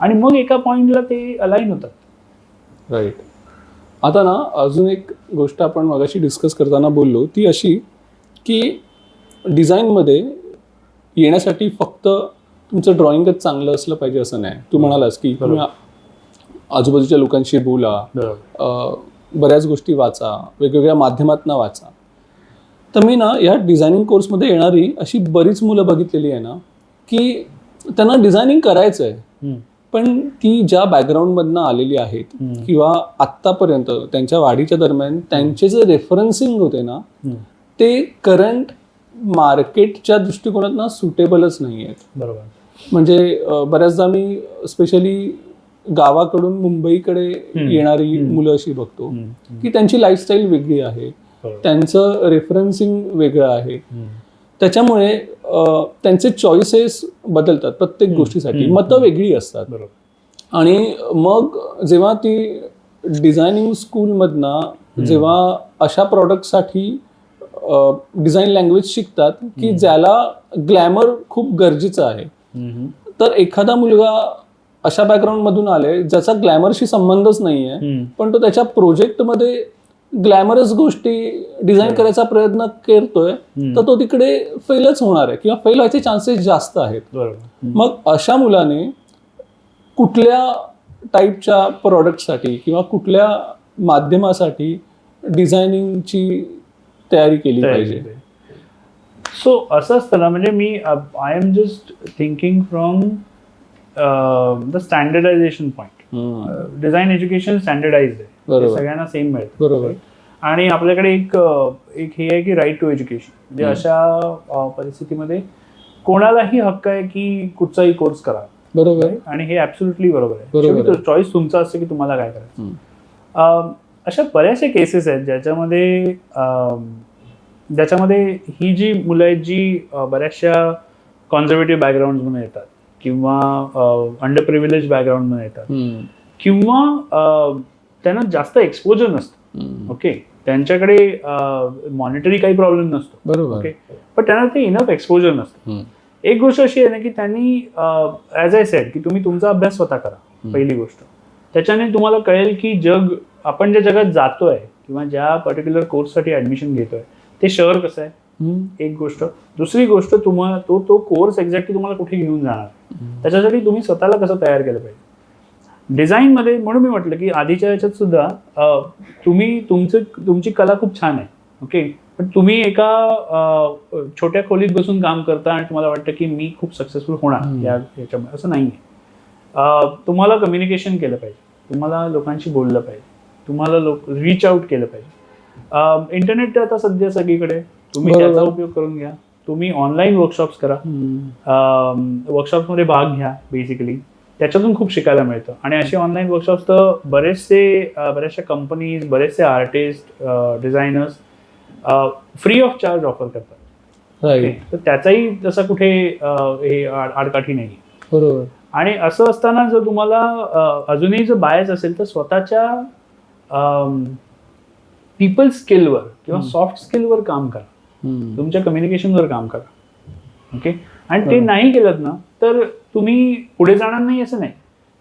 आणि मग एका पॉइंटला ते अलाईन होतात. राईट. आता ना अजून एक गोष्ट आपण मगाशी डिस्कस करताना बोललो ती अशी की डिझाईनमध्ये येण्यासाठी फक्त तुमचं ड्रॉइंगच चांगलं असलं पाहिजे असं नाही. तू म्हणालास की तुम्ही आजूबाजूच्या लोकांशी बोला, बऱ्याच गोष्टी वाचा, वेगवेगळ्या माध्यमातून वाचा. तर मी ना या डिझायनिंग कोर्समध्ये येणारी अशी बरीच मुलं बघितलेली आहे ना की त्यांना डिझायनिंग करायचं आहे, पण ती ज्या बॅकग्राऊंडमधनं आलेली आहेत किंवा आत्तापर्यंत त्यांच्या वाढीच्या दरम्यान त्यांचे जे रेफरन्सिंग होते ना ते करंट मार्केटच्या दृष्टिकोनातनं सुटेबलच नाही आहेत. बरोबर. म्हणजे बऱ्याचदा मी स्पेशली गावाकडून मुंबईकडे येणारी मुलं अशी बघतो की त्यांची लाईफस्टाईल वेगळी आहे, त्यांचं रेफरन्सिंग वेगळं आहे, त्याच्यामुळे त्यांचे चॉईसेस बदलतात प्रत्येक गोष्टीसाठी, मतं वेगळी असतात. आणि मग जेव्हा ती डिझायनिंग स्कूलमधनं जेव्हा अशा प्रॉडक्टसाठी डिझाईन लँग्वेज शिकतात की ज्याला ग्लॅमर खूप गरजेचं आहे, तर एखादा मुलगा अशा बॅकग्राऊंडमधून आले ज्याचा ग्लॅमरशी संबंधच नाही आहे, पण तो त्याच्या प्रोजेक्टमध्ये ग्लॅमरस गोष्टी डिझाईन करायचा प्रयत्न करतोय, तर तो तिकडे फेलच होणार आहे किंवा फेल व्हायचे चान्सेस जास्त आहेत. मग अशा मुलाने कुठल्या टाईपच्या प्रॉडक्टसाठी किंवा कुठल्या माध्यमासाठी डिझायनिंगची तयारी केली पाहिजे? सो असं असतं ना, म्हणजे मी I am just thinking from the standardisation point. Design education standardise आहे, सगळ्यांना सेम मिळतं. बरोबर. आणि आपल्याकडे एक हे आहे की राईट टू एज्युकेशन. म्हणजे अशा परिस्थितीमध्ये कोणालाही हक्क आहे की कुठचाही कोर्स करा. बरोबर. आणि हे ऍब्सोल्युटली बरोबर आहे. चॉईस तुमचा असतं की तुम्हाला काय करायचं. अशा बऱ्याचशा केसेस आहेत ज्याच्यामध्ये ही जी मुलं आहेत जी बऱ्याचशा कॉन्झर्वेटिव्ह बॅकग्राऊंडमधून येतात किंवा अंडर प्रिव्हिलेज बॅकग्राऊंडमध्ये येतात किंवा त्यांना जास्त एक्सपोजर नसतं. ओके, त्यांच्याकडे मॉनिटरी काही प्रॉब्लेम नसतो. बरोबर. ओके, पण त्यांना ते इनफ एक्सपोजर नसतं. एक गोष्ट अशी आहे ना की त्यांनी ॲज आय सेड की तुम्ही तुमचा अभ्यास स्वतः करा, पहिली गोष्ट. त्याच्याने तुम्हाला कळेल की आपण ज्या जगात जातोय किंवा ज्या पर्टिक्युलर कोर्ससाठी ऍडमिशन घेतोय ते शहर कसं आहे, एक गोष्ट. दुसरी गोष्ट, तुम्हाला तो कोर्स एक्झॅक्टली तुम्हाला कुठे घेऊन जाणार, त्याच्यासाठी तुम्ही स्वतःला कसं तयार केलं पाहिजे. डिझाईनमध्ये म्हणून मी म्हटलं की आधीच्या याच्यात सुद्धा तुमची कला खूप छान आहे. ओके, पण तुम्ही एका छोट्या खोलीत बसून काम करता आणि तुम्हाला वाटतं की मी खूप सक्सेसफुल होणार याच्यामध्ये, असं नाही आहे. तुम्हाला कम्युनिकेशन केलं पाहिजे, तुम्हाला लोकांशी बोललं पाहिजे, तुम्हाला रीच आउट केलं पाहिजे. इंटरनेट आता सध्या सगळीकडे, तुम्ही त्याचा उपयोग करून घ्या. तुम्ही ऑनलाईन वर्कशॉप्स करा, वर्कशॉप्समध्ये भाग घ्या. बेसिकली त्याच्यातून खूप शिकायला मिळतं. आणि असे ऑनलाईन वर्कशॉप्स तर बऱ्याचशा कंपनीज, बरेचसे artist, designers free of charge offer करतात. तर त्याचाही तसा कुठे हे आडकाठी नाही. बरोबर. आणि असं असताना जर तुम्हाला अजूनही जर बायस असेल तर स्वतःच्या पीपल स्किलवर किंवा सॉफ्ट स्किलवर काम करा, तुमच्या कम्युनिकेशनवर काम करा. ओके, आणि ते नाही केलं ना तर तुम्ही पुढे जाणार नाही असं नाही,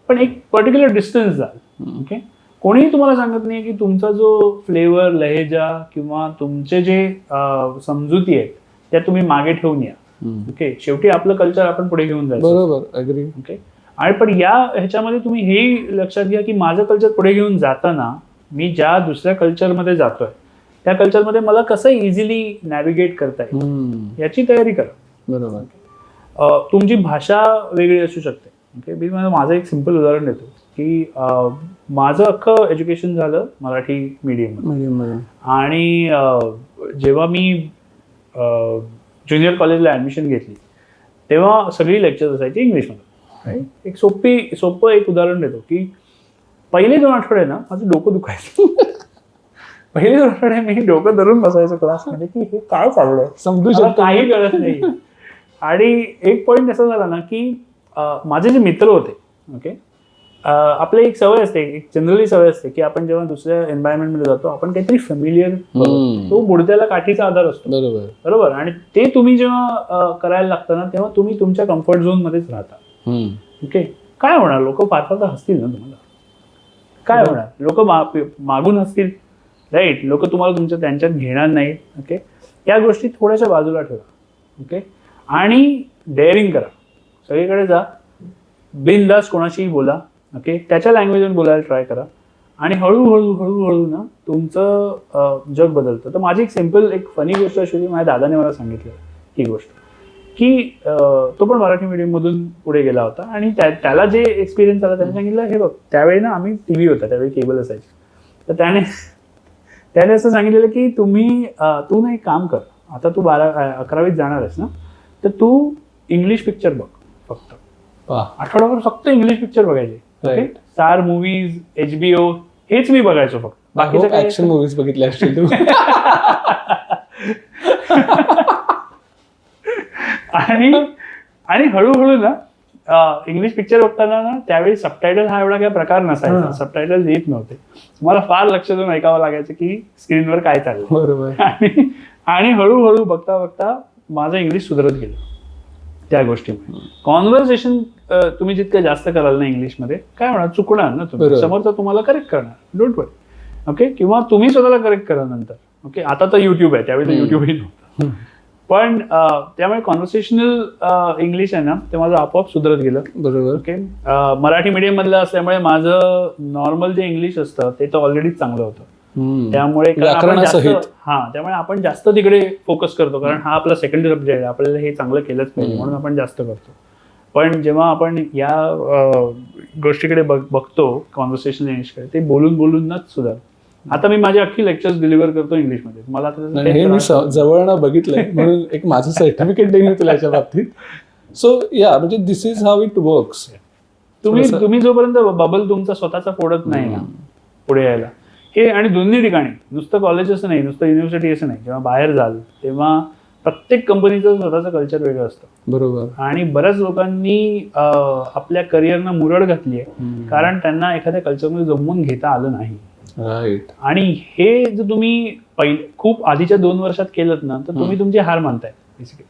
पण एक पर्टिक्युलर डिस्टन्स जाल. ओके, कोणीही तुम्हाला सांगत नाही की तुमचा जो फ्लेवर, लहेजा किंवा तुमचे जे समजुती आहेत त्या तुम्ही मागे ठेवून या. ओके, शेवटी आपलं कल्चर आपण पुढे घेऊन जायचं. बरोबर, अग्री. ओके, आणि पण या ह्याच्यामध्ये तुम्ही हेही लक्षात घ्या की माझं कल्चर पुढे घेऊन जाताना मी ज्या दुसऱ्या कल्चरमध्ये जातोय त्या कल्चरमध्ये मला कसं इझिली नॅव्हिगेट करता येईल याची तयारी करा. बरोबर. तुमची भाषा वेगळी असू शकते. ओके, मी माझं एक सिम्पल उदाहरण देतो की माझं अख्खं एज्युकेशन झालं मराठी मीडियममध्ये. आणि जेव्हा मी ज्युनियर कॉलेजला ॲडमिशन घेतली तेव्हा सगळी लेक्चर्स असायची इंग्लिशमध्ये. एक सोपं एक उदाहरण देतो की पहिले 2 आठवडे ना माझं डोकं दुखायचं. पहिले 2 आठवडे मी डोकं धरून बसायचो क्लासमध्ये की हे काय चाललंय, समजू शकतो, काही कळत नाही. आणि एक पॉईंट असा झाला ना की माझे जे मित्र होते, ओके, आपली एक सवय असते, एक जनरली सवय असते की आपण जेव्हा दुसऱ्या एन्व्हायरमेंटमध्ये जातो आपण काहीतरी फेमिलियर, तो बुडत्याला काठीचा आधार असतो. बरोबर. आणि ते तुम्ही जेव्हा करायला लागतं ना तेव्हा तुम्ही तुमच्या कम्फर्ट झोन मध्येच राहता. ओके, काय होणार, लोक फार फार तर हसतील ना तुम्हाला, काय होणार, लोक मागून हसतील, राईट, लोक तुम्हाला त्यांच्यात घेणार नाही. ओके, या गोष्टी थोड्याशा बाजूला ठेवा. ओके, आणि डेअरिंग करा, सगळीकडे जा, बिनधास्त कोणाशीही बोला. ओके, त्याच्या लँग्वेजमध्ये बोलायला ट्राय करा आणि हळूहळू ना तुमचं जग बदलतं. तर माझी एक सिम्पल एक फनी गोष्ट अशी होती, माझ्या दादाने मला सांगितलं ही गोष्ट, की तो पण मराठी मीडियममधून पुढे गेला होता आणि त्याला जे एक्सपिरियन्स आला त्याने सांगितलं, हे बघ, त्यावेळी ना आम्ही टी व्ही होता, त्यावेळी केबल असायची, तर त्याने असं सांगितलेलं की तू ना एक काम कर, आता तू 11वीत जाणार आहेस ना, तर तू इंग्लिश पिक्चर बघ, फक्त आठवड्याभर फक्त इंग्लिश पिक्चर बघायचे. राईट, स्टार मूवीज, HBO हेच मी बघायचो फक्त, बाकीचं काय ऍक्शन मूवीज बघितल्या असतील तू. आणि हळूहळू ना इंग्लिश पिक्चर बघताना ना त्यावेळी सबटायटल हा एवढा काही प्रकार नसायचा, सबटायटल येत नव्हते, मला फार लक्ष देऊन ऐकावं लागायचं की स्क्रीनवर काय चाललं. बरोबर. आणि हळूहळू बघता बघता माझं इंग्लिश सुधारत गेलं त्या गोष्टीमुळे. कॉन्व्हर्सेशन तुम्ही जितकं जास्त कराल ना इंग्लिशमध्ये, काय होणार, चुकणार ना तुम्ही, समोरचा तुम्हाला करेक्ट करणार, डोंट वरी. ओके, किंवा तुम्ही स्वतःला करेक्ट करा नंतर. ओके, आता तर युट्यूब आहे, त्यावेळी तर युट्यूबही नव्हतं, पण त्यामुळे कॉन्व्हर्सेशनल इंग्लिश आहे ना ते माझं आपोआप सुधारत गेलं. बरोबर. ओके, मराठी मीडियम मधलं असल्यामुळे माझं नॉर्मल जे इंग्लिश असतं ते तर ऑलरेडी चांगलं होतं, त्यामुळे त्यामुळे आपण जास्त तिकडे फोकस करतो, कारण हा आपला सेकंड सब्जेक्ट आहे, आपल्याला हे चांगलं केलंच पाहिजे म्हणून आपण जास्त करतो. पण जेव्हा आपण या गोष्टीकडे बघतो कॉन्व्हर्सेशन इंग्लिशकडे, ते बोलूनच सुधार. आता मी माझे अख्खी लेक्चर्स डिलिव्हर करतो इंग्लिशमध्ये, मला हे मी जवळनं बघितलंय म्हणून एक माझं सर्टिफिकेट देईन तुला याच्या बाबतीत. सो या म्हणजे दिस इज हाऊ इट वर्क्स. तुम्ही जोपर्यंत बबल तुमचा स्वतःचा फोडत नाही ना पुढे यायला, हे आणि दोन्ही ठिकाणी, नुसतं कॉलेज असं नाही, नुसतं युनिव्हर्सिटी असं नाही, जेव्हा बाहेर जाल तेव्हा प्रत्येक कंपनीचं स्वतःचं कल्चर वेगळं असतं. बरोबर. आणि बऱ्याच लोकांनी आपल्या करिअरना मुरड घातली आहे कारण त्यांना एखाद्या कल्चरमध्ये जमवून घेता आलं नाही. राईट. आणि हे जर तुम्ही खूप आधीच्या 2 वर्षात केलं ना तर तुम्ही तुमची हार मानताय बेसिकली.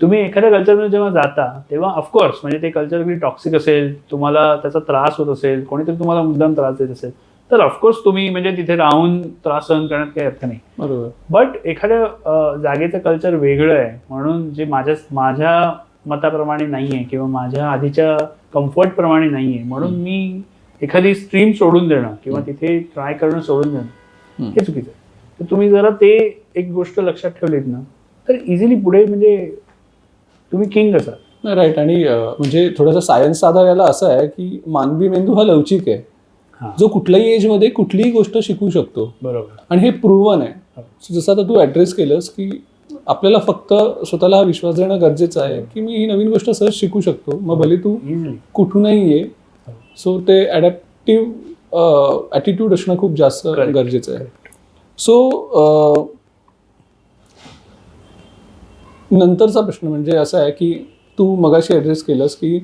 तुम्ही एखाद्या कल्चरमध्ये जेव्हा जाता तेव्हा ऑफकोर्स म्हणजे ते कल्चर अगदी टॉक्सिक असेल, तुम्हाला त्याचा त्रास होत असेल, कोणीतरी तुम्हाला मुद्दाम त्रास देत असेल, तर ऑफकोर्स तुम्ही म्हणजे तिथे राहून त्रास सहन करण्यात काही अर्थ नाही. बरोबर. बट एखाद्या जागेचं कल्चर वेगळं आहे म्हणून जे माझ्या मताप्रमाणे नाहीये किंवा माझ्या आधीच्या कम्फर्ट प्रमाणे नाहीये म्हणून मी एखादी स्ट्रीम सोडून देणं किंवा तिथे ट्राय करणं सोडून देणं हे चुकीचं आहे. तर तुम्ही जरा ते एक गोष्ट लक्षात ठेवलीत ना तर इझिली पुढे म्हणजे तुम्ही किंग असाल. राईट. आणि म्हणजे थोडासा सायन्स आधार याला असा आहे की मानवी मेंदू हा लवचिक आहे, जो कुठल्याही एजमध्ये कुठलीही गोष्ट शिकू शकतो. बरोबर. आणि हे प्रूव्हन आहे. जसं आता तू ऍड्रेस केलंस की आपल्याला फक्त स्वतःला हा विश्वास देणं गरजेचं आहे की मी ही नवीन गोष्ट सहज शिकू शकतो, मग भले तू कुठूनही ये. सो ते ॲडॅप्टिव्ह ॲटिट्यूड असणं खूप जास्त गरजेचं आहे. सो नंतरचा प्रश्न म्हणजे असा आहे की तू मगाशी ॲड्रेस केलंस की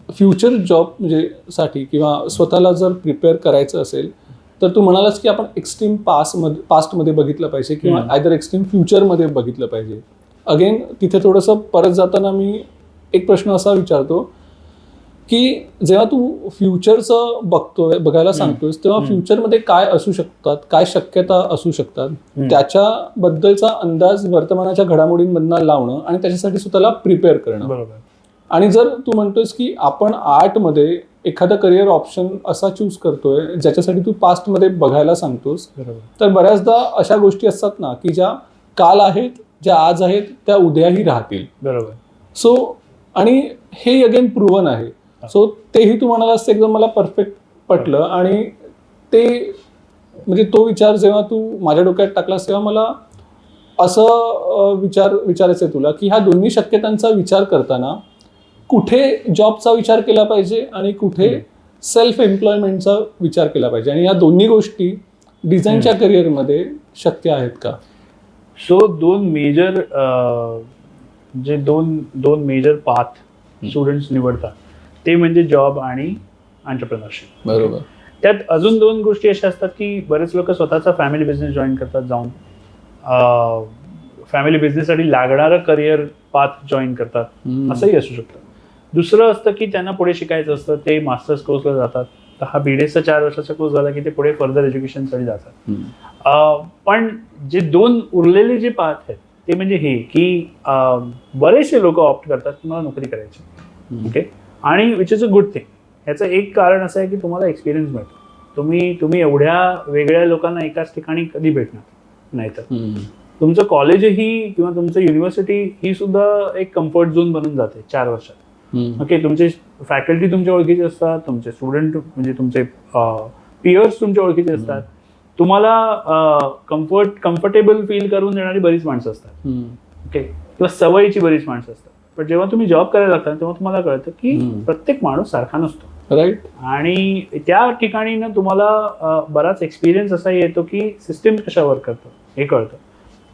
फ्युचर जॉब म्हणजे साठी किंवा स्वतःला जर प्रिपेअर करायचं असेल तर तू म्हणालास की आपण एक्स्ट्रीम पास्टमध्ये बघितलं पाहिजे किंवा आयदर एक्स्ट्रीम फ्युचरमध्ये बघितलं पाहिजे. अगेन तिथे थोडंसं परत जाताना मी एक प्रश्न असा विचारतो की जेव्हा तू फ्युचरचं बघायला सांगतोस तेव्हा फ्युचरमध्ये काय असू शकतात, काय शक्यता असू शकतात, त्याच्याबद्दलचा अंदाज वर्तमानाच्या घडामोडींमधनं लावणं आणि त्याच्यासाठी स्वतःला प्रिपेअर करणं. बरोबर. आणि जर तू म्हणतोस की आपण आर्टमध्ये एखादा करिअर ऑप्शन असा चूज करतोय ज्याच्यासाठी तू पास्टमध्ये बघायला सांगतोस, तर बऱ्याचदा अशा गोष्टी असतात ना की ज्या काल आहेत, ज्या आज आहेत, त्या उद्याही राहतील. बरोबर. सो आणि हे अगेन प्रूव्हन आहे. सो तेही तू म्हणालास ते एकदम मला परफेक्ट पटलं. आणि ते म्हणजे तो विचार जेव्हा तू माझ्या डोक्यात टाकलास तेव्हा मला असं विचारायचं आहे तुला की ह्या दोन्ही शक्यतांचा विचार करताना कुठे जॉबचा विचार केला पाहिजे आणि कुठे सेल्फ एम्प्लॉयमेंटचा विचार केला पाहिजे, आणि या दोन्ही गोष्टी डिझाईनच्या करिअरमध्ये शक्य आहेत का? सो दोन मेजर पाथ स्टुडंट्स निवडतात ते म्हणजे जॉब आणि एंटरप्रेन्योरशिप. बरोबर. त्यात अजून 2 गोष्टी अशा असतात की बरेच लोक स्वतःचा फॅमिली बिझनेस जॉईन करतात, जाऊन फॅमिली बिझनेससाठी लागणारं करिअर पाथ जॉईन करतात, असंही असू शकतं. दुसरं असतं की त्यांना पुढे शिकायचं असतं, ते मास्टर्स कोर्सला जातात. तर हा बीडेसचा 4 वर्षाचा कोर्स झाला की ते पुढे फर्दर एज्युकेशनसाठी जातात. पण जे 2 उरलेले जे पाथ आहेत ते म्हणजे हे की बरेचसे लोक ऑप्ट करतात की मला नोकरी करायची. ओके, आणि which is a good thing. ह्याचं एक कारण असं आहे की तुम्हाला एक्सपिरियन्स मिळतो. तुम्ही एवढ्या वेगळ्या लोकांना एकाच ठिकाणी कधी भेटणार नाही. तर तुमचं कॉलेजही किंवा तुमचं युनिव्हर्सिटी ही सुद्धा एक कम्फर्ट झोन बनून जाते 4 वर्षात. ओके, तुमचे फॅकल्टी तुमच्या ओळखीचे असतात, तुमचे स्टुडंट म्हणजे तुमचे पियर्स तुमच्या ओळखीचे असतात, तुम्हाला कम्फर्टेबल फील करून देणारी बरीच माणसं असतात. ओके, किंवा सवयीची बरीच माणसं असतात. पण जेव्हा तुम्ही जॉब करायला लागता तेव्हा तुम्हाला कळतं की प्रत्येक माणूस सारखा नसतो. राईट. आणि त्या ठिकाणी ना तुम्हाला बराच एक्सपिरियन्स असा येतो की सिस्टीम कशा वर्क करतं हे कळतं,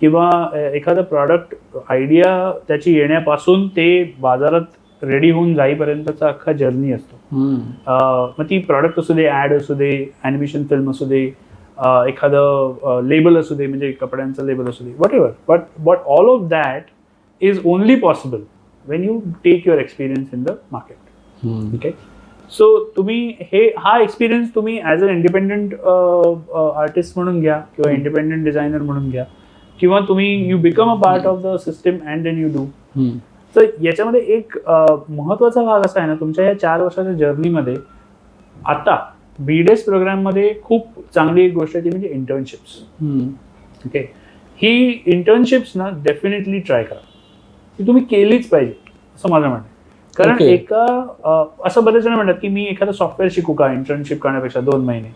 किंवा एखादं प्रॉडक्ट आयडिया त्याची येण्यापासून ते बाजारात रेडी होऊन जाईपर्यंतचा अख्खा जर्नी असतो. मग ती प्रॉडक्ट असू दे, ॲड असू दे, ॲनिमेशन फिल्म असू दे, एखादं लेबल असू दे, म्हणजे कपड्यांचं लेबल असू दे, whatever. But all of that is only possible when you take your experience in the market. Okay, so तुम्ही हा एक्सपिरियन्स तुम्ही ॲज अ इंडिपेंडंट आर्टिस्ट म्हणून घ्या, किंवा इंडिपेंडंट डिझायनर म्हणून घ्या, किंवा तुम्ही you become a part of the system and then you do. तर याच्यामध्ये एक महत्त्वाचा भाग असा आहे ना, तुमच्या या 4 वर्षाच्या जर्नीमध्ये आता बीडेस प्रोग्राममध्ये खूप चांगली एक गोष्ट आहे ती म्हणजे इंटर्नशिप्स. ओके, ही इंटर्नशिप्स ना डेफिनेटली ट्राय करा, ती तुम्ही केलीच पाहिजे असं माझं म्हणणं आहे. कारण असं बरेच जण म्हणतात की मी एखादं सॉफ्टवेअर शिकू का इंटर्नशिप करण्यापेक्षा 2 महिने.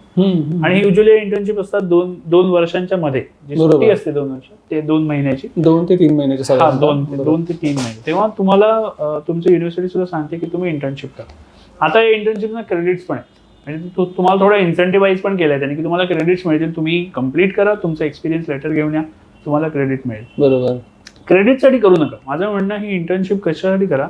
आणि युजली इंटर्नशिप असतात 2 वर्षांच्या मध्ये, जी सुट्टी असते 2 वर्ष, ते 2 महिन्याची, 2 ते 3 महिन्याची. 2 ते 3 महिने. तेव्हा तुम्हाला तुमचं युनिव्हर्सिटी सुद्धा सांगते की तुम्ही इंटर्नशिप करा. आता या इंटर्नशिपना क्रेडिट्स पण आहेत, म्हणजे तुम्हाला थोडं इन्सेंटिव्हाइज पण केलंय त्यांनी की तुम्हाला क्रेडिट्स मिळतील, तुम्ही कम्प्लीट करा, तुमचं एक्सपिरियन्स लेटर घेऊन या, तुम्हाला क्रेडिट मिळेल. बरोबर. क्रेडिटसाठी करू नका. माझं म्हणणं ही इंटर्नशिप कशासाठी करा,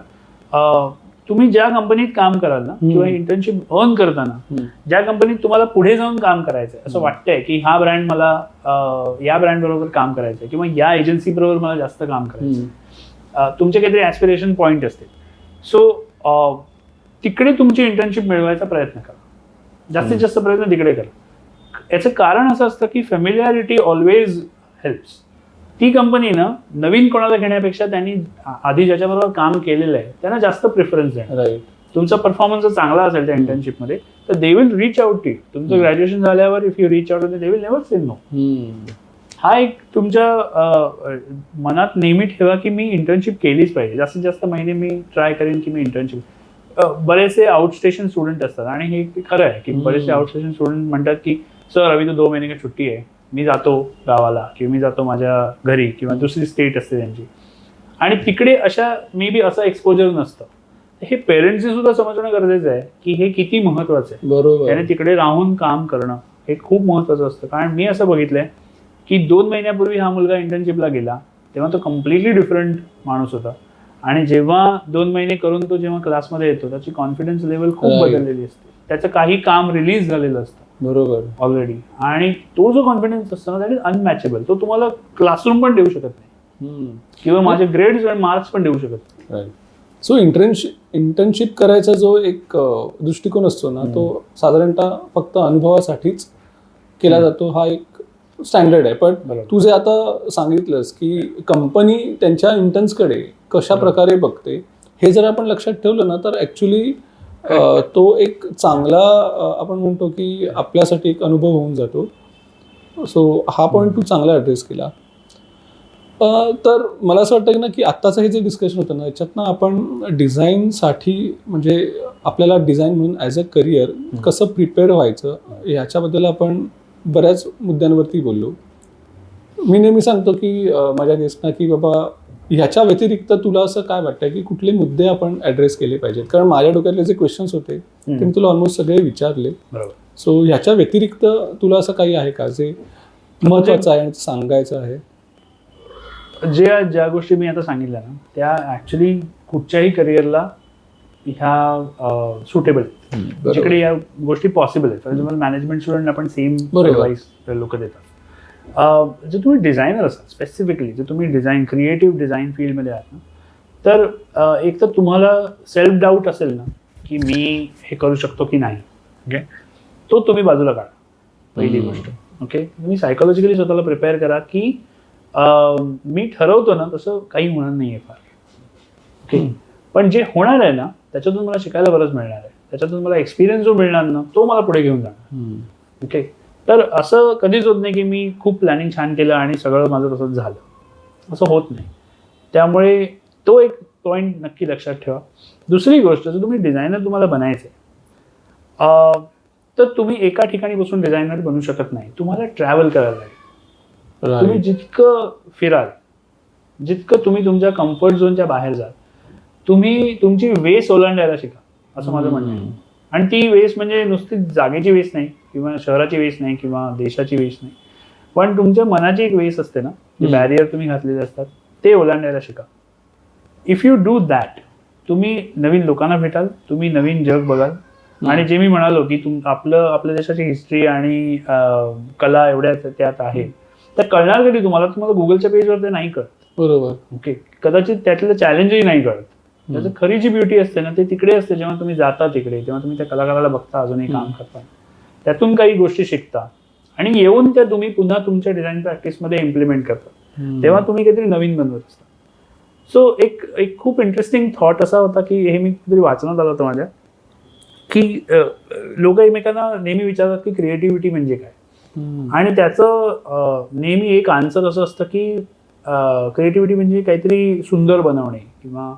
तुम्ही ज्या कंपनीत काम कराल ना, किंवा इंटर्नशिप अर्न करताना ज्या कंपनीत तुम्हाला पुढे जाऊन काम करायचंय असं वाटतंय की हा ब्रँड मला या ब्रँड बरोबर काम करायचंय, किंवा या एजन्सी बरोबर मला जास्त काम करायचंय, तुमचे काहीतरी ॲस्पिरेशन पॉईंट असतील, सो तिकडे तुमची इंटर्नशिप मिळवायचा प्रयत्न करा. जास्तीत जास्त प्रयत्न तिकडे करा. याचं कारण असं असतं की फॅमिलियारिटी ऑलवेज हेल्प्स. ती कंपनी ना नवीन कोणाला घेण्यापेक्षा त्यांनी आधी ज्याच्याबरोबर काम केलेलं आहे त्यांना जास्त प्रिफरन्स देणार. तुमचा परफॉर्मन्स जर चांगला असेल त्या इंटर्नशिपमध्ये तर they will reach out to. तुमचं ग्रॅज्युएशन झाल्यावर if you reach out they will never say no. हा एक तुमच्या मनात नेहमी ठेवा की मी इंटर्नशिप केलीच पाहिजे. जास्तीत जास्त महिने मी ट्राय करेन की मी इंटर्नशिप. बरेचसे आउटस्टेशन स्टुडंट असतात आणि हे खरं आहे की बरेचसे आउटस्टेशन स्टुडंट म्हणतात की सर अभी तो 2 महिने की सुट्टी आहे, मी जातो गावाला, किंवा मी जातो माझ्या घरी, किंवा दुसरी स्टेट असते त्यांची, आणि तिकडे अशा मे बी असं एक्सपोजर नसतं. हे पेरेंट्सनी सुद्धा समजणं गरजेचं आहे की हे किती महत्वाचं आहे. बरोबर. त्याने तिकडे राहून काम करणं हे खूप महत्वाचं असतं. कारण मी असं बघितलंय की 2 महिन्यापूर्वी हा मुलगा इंटर्नशिपला गेला तेव्हा तो कम्प्लिटली डिफरंट माणूस होता, आणि जेव्हा 2 महिने करून तो जेव्हा क्लासमध्ये येतो त्याची कॉन्फिडन्स लेवल खूप बदललेली असते. त्याचं काही काम रिलीज झालेलं असतं. बरोबर. ऑलरेडी. आणि तो जो कॉन्फिडन्स असतो ना दॅट इज अनमॅचेबल. तो तुम्हाला क्लासरूम पण देऊ शकत नाही, किंवा माझे ग्रेड्स आणि मार्क्स पण देऊ शकत नाही. सो इंटर्नशिप करायचा जो एक दृष्टिकोन असतो ना तो साधारणतः फक्त अनुभवासाठीच केला जातो, हा एक स्टँडर्ड आहे. पण तू जे आता सांगितलंस की कंपनी त्यांच्या इंटर्न्सकडे कशा प्रकारे बघते हे जर आपण लक्षात ठेवलं ना तर ऍक्च्युली तो एक चांगला आपण म्हणतो की आपल्यासाठी एक अनुभव होऊन जातो. सो हा पॉईंट तू चांगला ॲड्रेस केला. तर मला असं वाटतं ना की आत्ताचं हे जे डिस्कशन होतं ना याच्यातनं आपण डिझाईनसाठी म्हणजे आपल्याला डिझाईन म्हणून ॲज अ करिअर कसं प्रिपेअर व्हायचं ह्याच्याबद्दल आपण बऱ्याच मुद्द्यांवरती बोललो. मी नेहमी सांगतो की माझ्या गेस्टना की बाबा ह्याच्या व्यतिरिक्त तुला असं काय वाटतं की कुठले मुद्दे आपण ॲड्रेस केले पाहिजेत. कारण माझ्या डोक्यातले जे क्वेश्चन्स होते ते मी तुला ऑलमोस्ट सगळे विचारले. सो ह्याच्या व्यतिरिक्त तुला असं काही आहे का जे महत्त्वाचं आहे आणि सांगायचं आहे? ज्या गोष्टी मी आता सांगितल्या ना त्या ॲक्च्युली कुठच्याही करिअरला ह्या सुटेबल आहेत, जिकडे या गोष्टी पॉसिबल आहेत. फॉर एक्झाम्पल मॅनेजमेंट स्टुडंट आपण सेम ॲडवाईस लोक देतात. जर तुम्ही डिझायनर असाल स्पेसिफिकली, जर तुम्ही क्रिएटिव्ह डिझाईन फील्डमध्ये आहात ना तर एक तर तुम्हाला सेल्फ डाऊट असेल ना की मी हे करू शकतो की नाही, ओके, तो तुम्ही बाजूला काढा पहिली गोष्ट. ओके, तुम्ही सायकोलॉजिकली स्वतःला प्रिपेअर करा की मी ठरवतो ना तसं काही होणार नाही आहे फार. ओके, पण जे होणार आहे ना त्याच्यातून मला शिकायला बरंच मिळणार आहे, त्याच्यातून मला एक्सपिरियन्स जो मिळणार ना तो मला पुढे घेऊन जाणार. ओके, तर असं कधीच होत नाही की मी खूप प्लॅनिंग छान केलं आणि सगळं माझं तसंच झालं, असं होत नाही. त्यामुळे तो एक पॉईंट नक्की लक्षात ठेवा. दुसरी गोष्ट, जर तुम्ही डिझायनर तुम्हाला बनायचं आहे तर तुम्ही एका ठिकाणी बसून डिझायनर बनू शकत नाही, तुम्हाला ट्रॅव्हल करायला लागेल. तुम्ही जितकं फिराल, जितकं तुम्ही तुमच्या कम्फर्ट झोनच्या बाहेर जाल, तुम्ही तुमची वेस ओलांडायला शिका, असं माझं म्हणणं आहे. आणि ती वेस म्हणजे नुसती जागेची वेस नाही किंवा शहराची वेस नाही किंवा देशाची वेस नाही, पण तुमच्या मनाची एक वेस असते ना, जे बॅरियर तुम्ही घातलेले असतात ते ओलांडायला शिका. इफ यू डू दॅट, तुम्ही नवीन लोकांना भेटाल, तुम्ही नवीन जग बघाल. आणि जे मी म्हणालो की आपल्या देशाची हिस्ट्री आणि कला एवढ्या त्यात आहे, तर कळणार कधी तुम्हाला गुगलच्या पेजवर ते नाही कळत. बरोबर. ओके, कदाचित त्यातलं चॅलेंजही नाही कळत. त्याचं खरी जी ब्युटी असते ना ते तिकडे असते, जेव्हा तुम्ही जाता तिकडे, तेव्हा तुम्ही त्या कलाकाराला बघता, अजूनही काम करता, त्यातून काही गोष्टी शिकता आणि येऊन त्या तुम्ही पुन्हा तुमच्या डिझाईन प्रॅक्टिसमध्ये इम्प्लिमेंट करता, तेव्हा तुम्ही काहीतरी नवीन बनवत असता. सो एक खूप इंटरेस्टिंग थॉट असा होता की हे मी कुठेतरी वाचनात आलं होतं माझ्या, की लोक एकमेकांना नेहमी विचारतात की क्रिएटिव्हिटी म्हणजे काय, आणि त्याचं नेहमी एक आन्सर असं असतं की क्रिएटिव्हिटी म्हणजे काहीतरी सुंदर बनवणे किंवा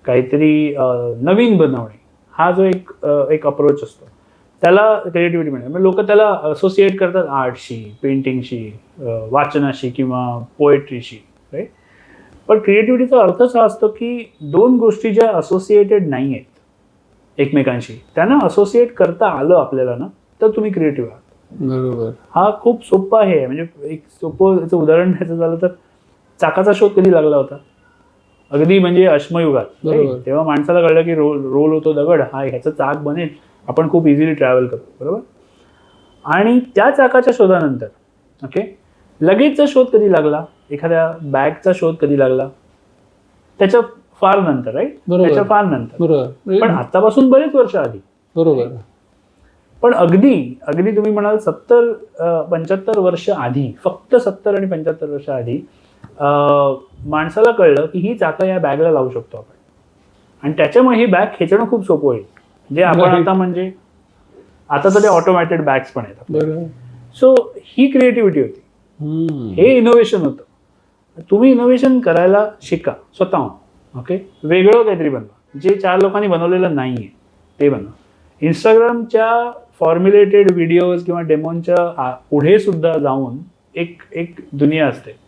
काहीतरी नवीन बनवणे, हा जो एक अप्रोच असतो त्याला क्रिएटिव्हिटी म्हणतात. लोक त्याला असोसिएट करतात आर्टशी, पेंटिंगशी, वाचनाशी किंवा पोएट्रीशी, राईट. पण क्रिएटिव्हिटीचा अर्थच हा असतो की दोन गोष्टी ज्या असोसिएटेड नाही आहेत एकमेकांशी, त्यांना असोसिएट करता आलं आपल्याला ना, तर तुम्ही क्रिएटिव्ह आहात. बरोबर. हा खूप सोपा आहे. म्हणजे एक सोपं याचं उदाहरण द्यायचं झालं तर चाकाचा शोध कधी लागला होता? अगदी म्हणजे अश्मयुगात. तेव्हा माणसाला कळलं की रोल होतो दगड, हा ह्याचं चाक बनेल, आपण खूप इझिली ट्रॅव्हल करतो, बरोबर. आणि त्या चाकाच्या शोधानंतर ओके लगेचचा शोध कधी लागला, एखाद्या बॅगचा शोध कधी लागला, त्याच्या फार नंतर, राईट, त्याच्या फार नंतर. बरोबर. पण आतापासून बरेच वर्ष आधी. बरोबर. पण अगदी तुम्ही म्हणाल 70-75 वर्ष आधी, फक्त 70 आणि 75 वर्ष आधी माणसाला कळलं की ही चाकं या बॅगला लावू शकतो आपण, आणि त्याच्यामुळे ही बॅग खेचणं खूप सोपं होईल. जे आपण आता म्हणजे आता तर ते ऑटोमॅटेड बॅग्स पण आहेत. सो ही क्रिएटिव्हिटी होती, हे इनोव्हेशन होतं. तुम्ही इनोव्हेशन करायला शिका स्वतःहून. ओके, वेगळं काहीतरी बनवा, जे 4 लोकांनी बनवलेलं नाहीये ते बनवा. इंस्टाग्रामच्या फॉर्म्युलेटेड व्हिडिओज किंवा डेमोनच्या पुढे सुद्धा जाऊन एक दुनिया असते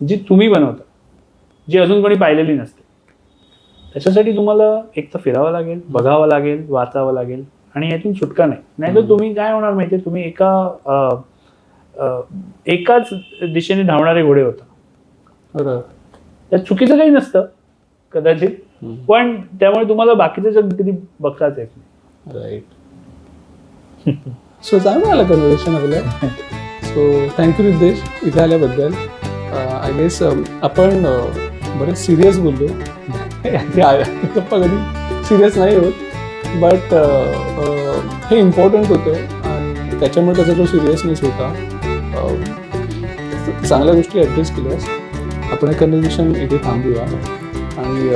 जी तुम्ही बनवता, जी अजून कोणी पाहिलेली नसते. त्याच्यासाठी तुम्हाला एक तर फिरावं लागेल, बघावं लागेल, वाचावं लागेल, आणि यातून सुटका नाही. नाहीतर तुम्ही काय होणार माहितीये, तुम्ही एकाच दिशेने धावणारे घोडे होता. त्यात चुकीचं काही नसतं कदाचित, पण त्यामुळे तुम्हाला बाकीचं जग कधी बघताच येत नाही. राईट. सो चांगलं आलं कन्व्हर्सेशन आपलं. सो थँक्यू रिद्देश इथे आल्याबद्दल. आय गेस आपण बरेच सिरियस बोललो, गप्पा कधी सिरियस नाही होत, बट हे इम्पॉर्टंट होतं आणि त्याच्यामुळे त्याचा जो सिरियसनेस होता, चांगल्या गोष्टी ॲड्रेस केल्यास. आपण हे कन्व्हर्सेशन इथे थांबूया. आणि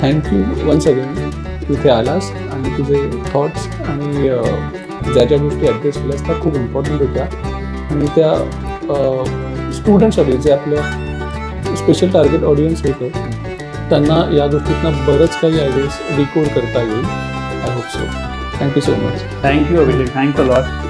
थँक्यू वन्स अगेन तू इथे आलास आणि तुझे थॉट्स आणि ज्या ज्या गोष्टी ॲड्रेस केल्यास त्या खूप इम्पॉर्टंट होत्या. आणि त्या स्टुडंट्ससाठी जे आपलं स्पेशल टार्गेट ऑडियन्स होतं त्यांना या गोष्टीतनं बरंच काही आयडियाज डिकोड करता येईल. I hope so. Thank you so much. Thank you Abhishek, thanks a lot.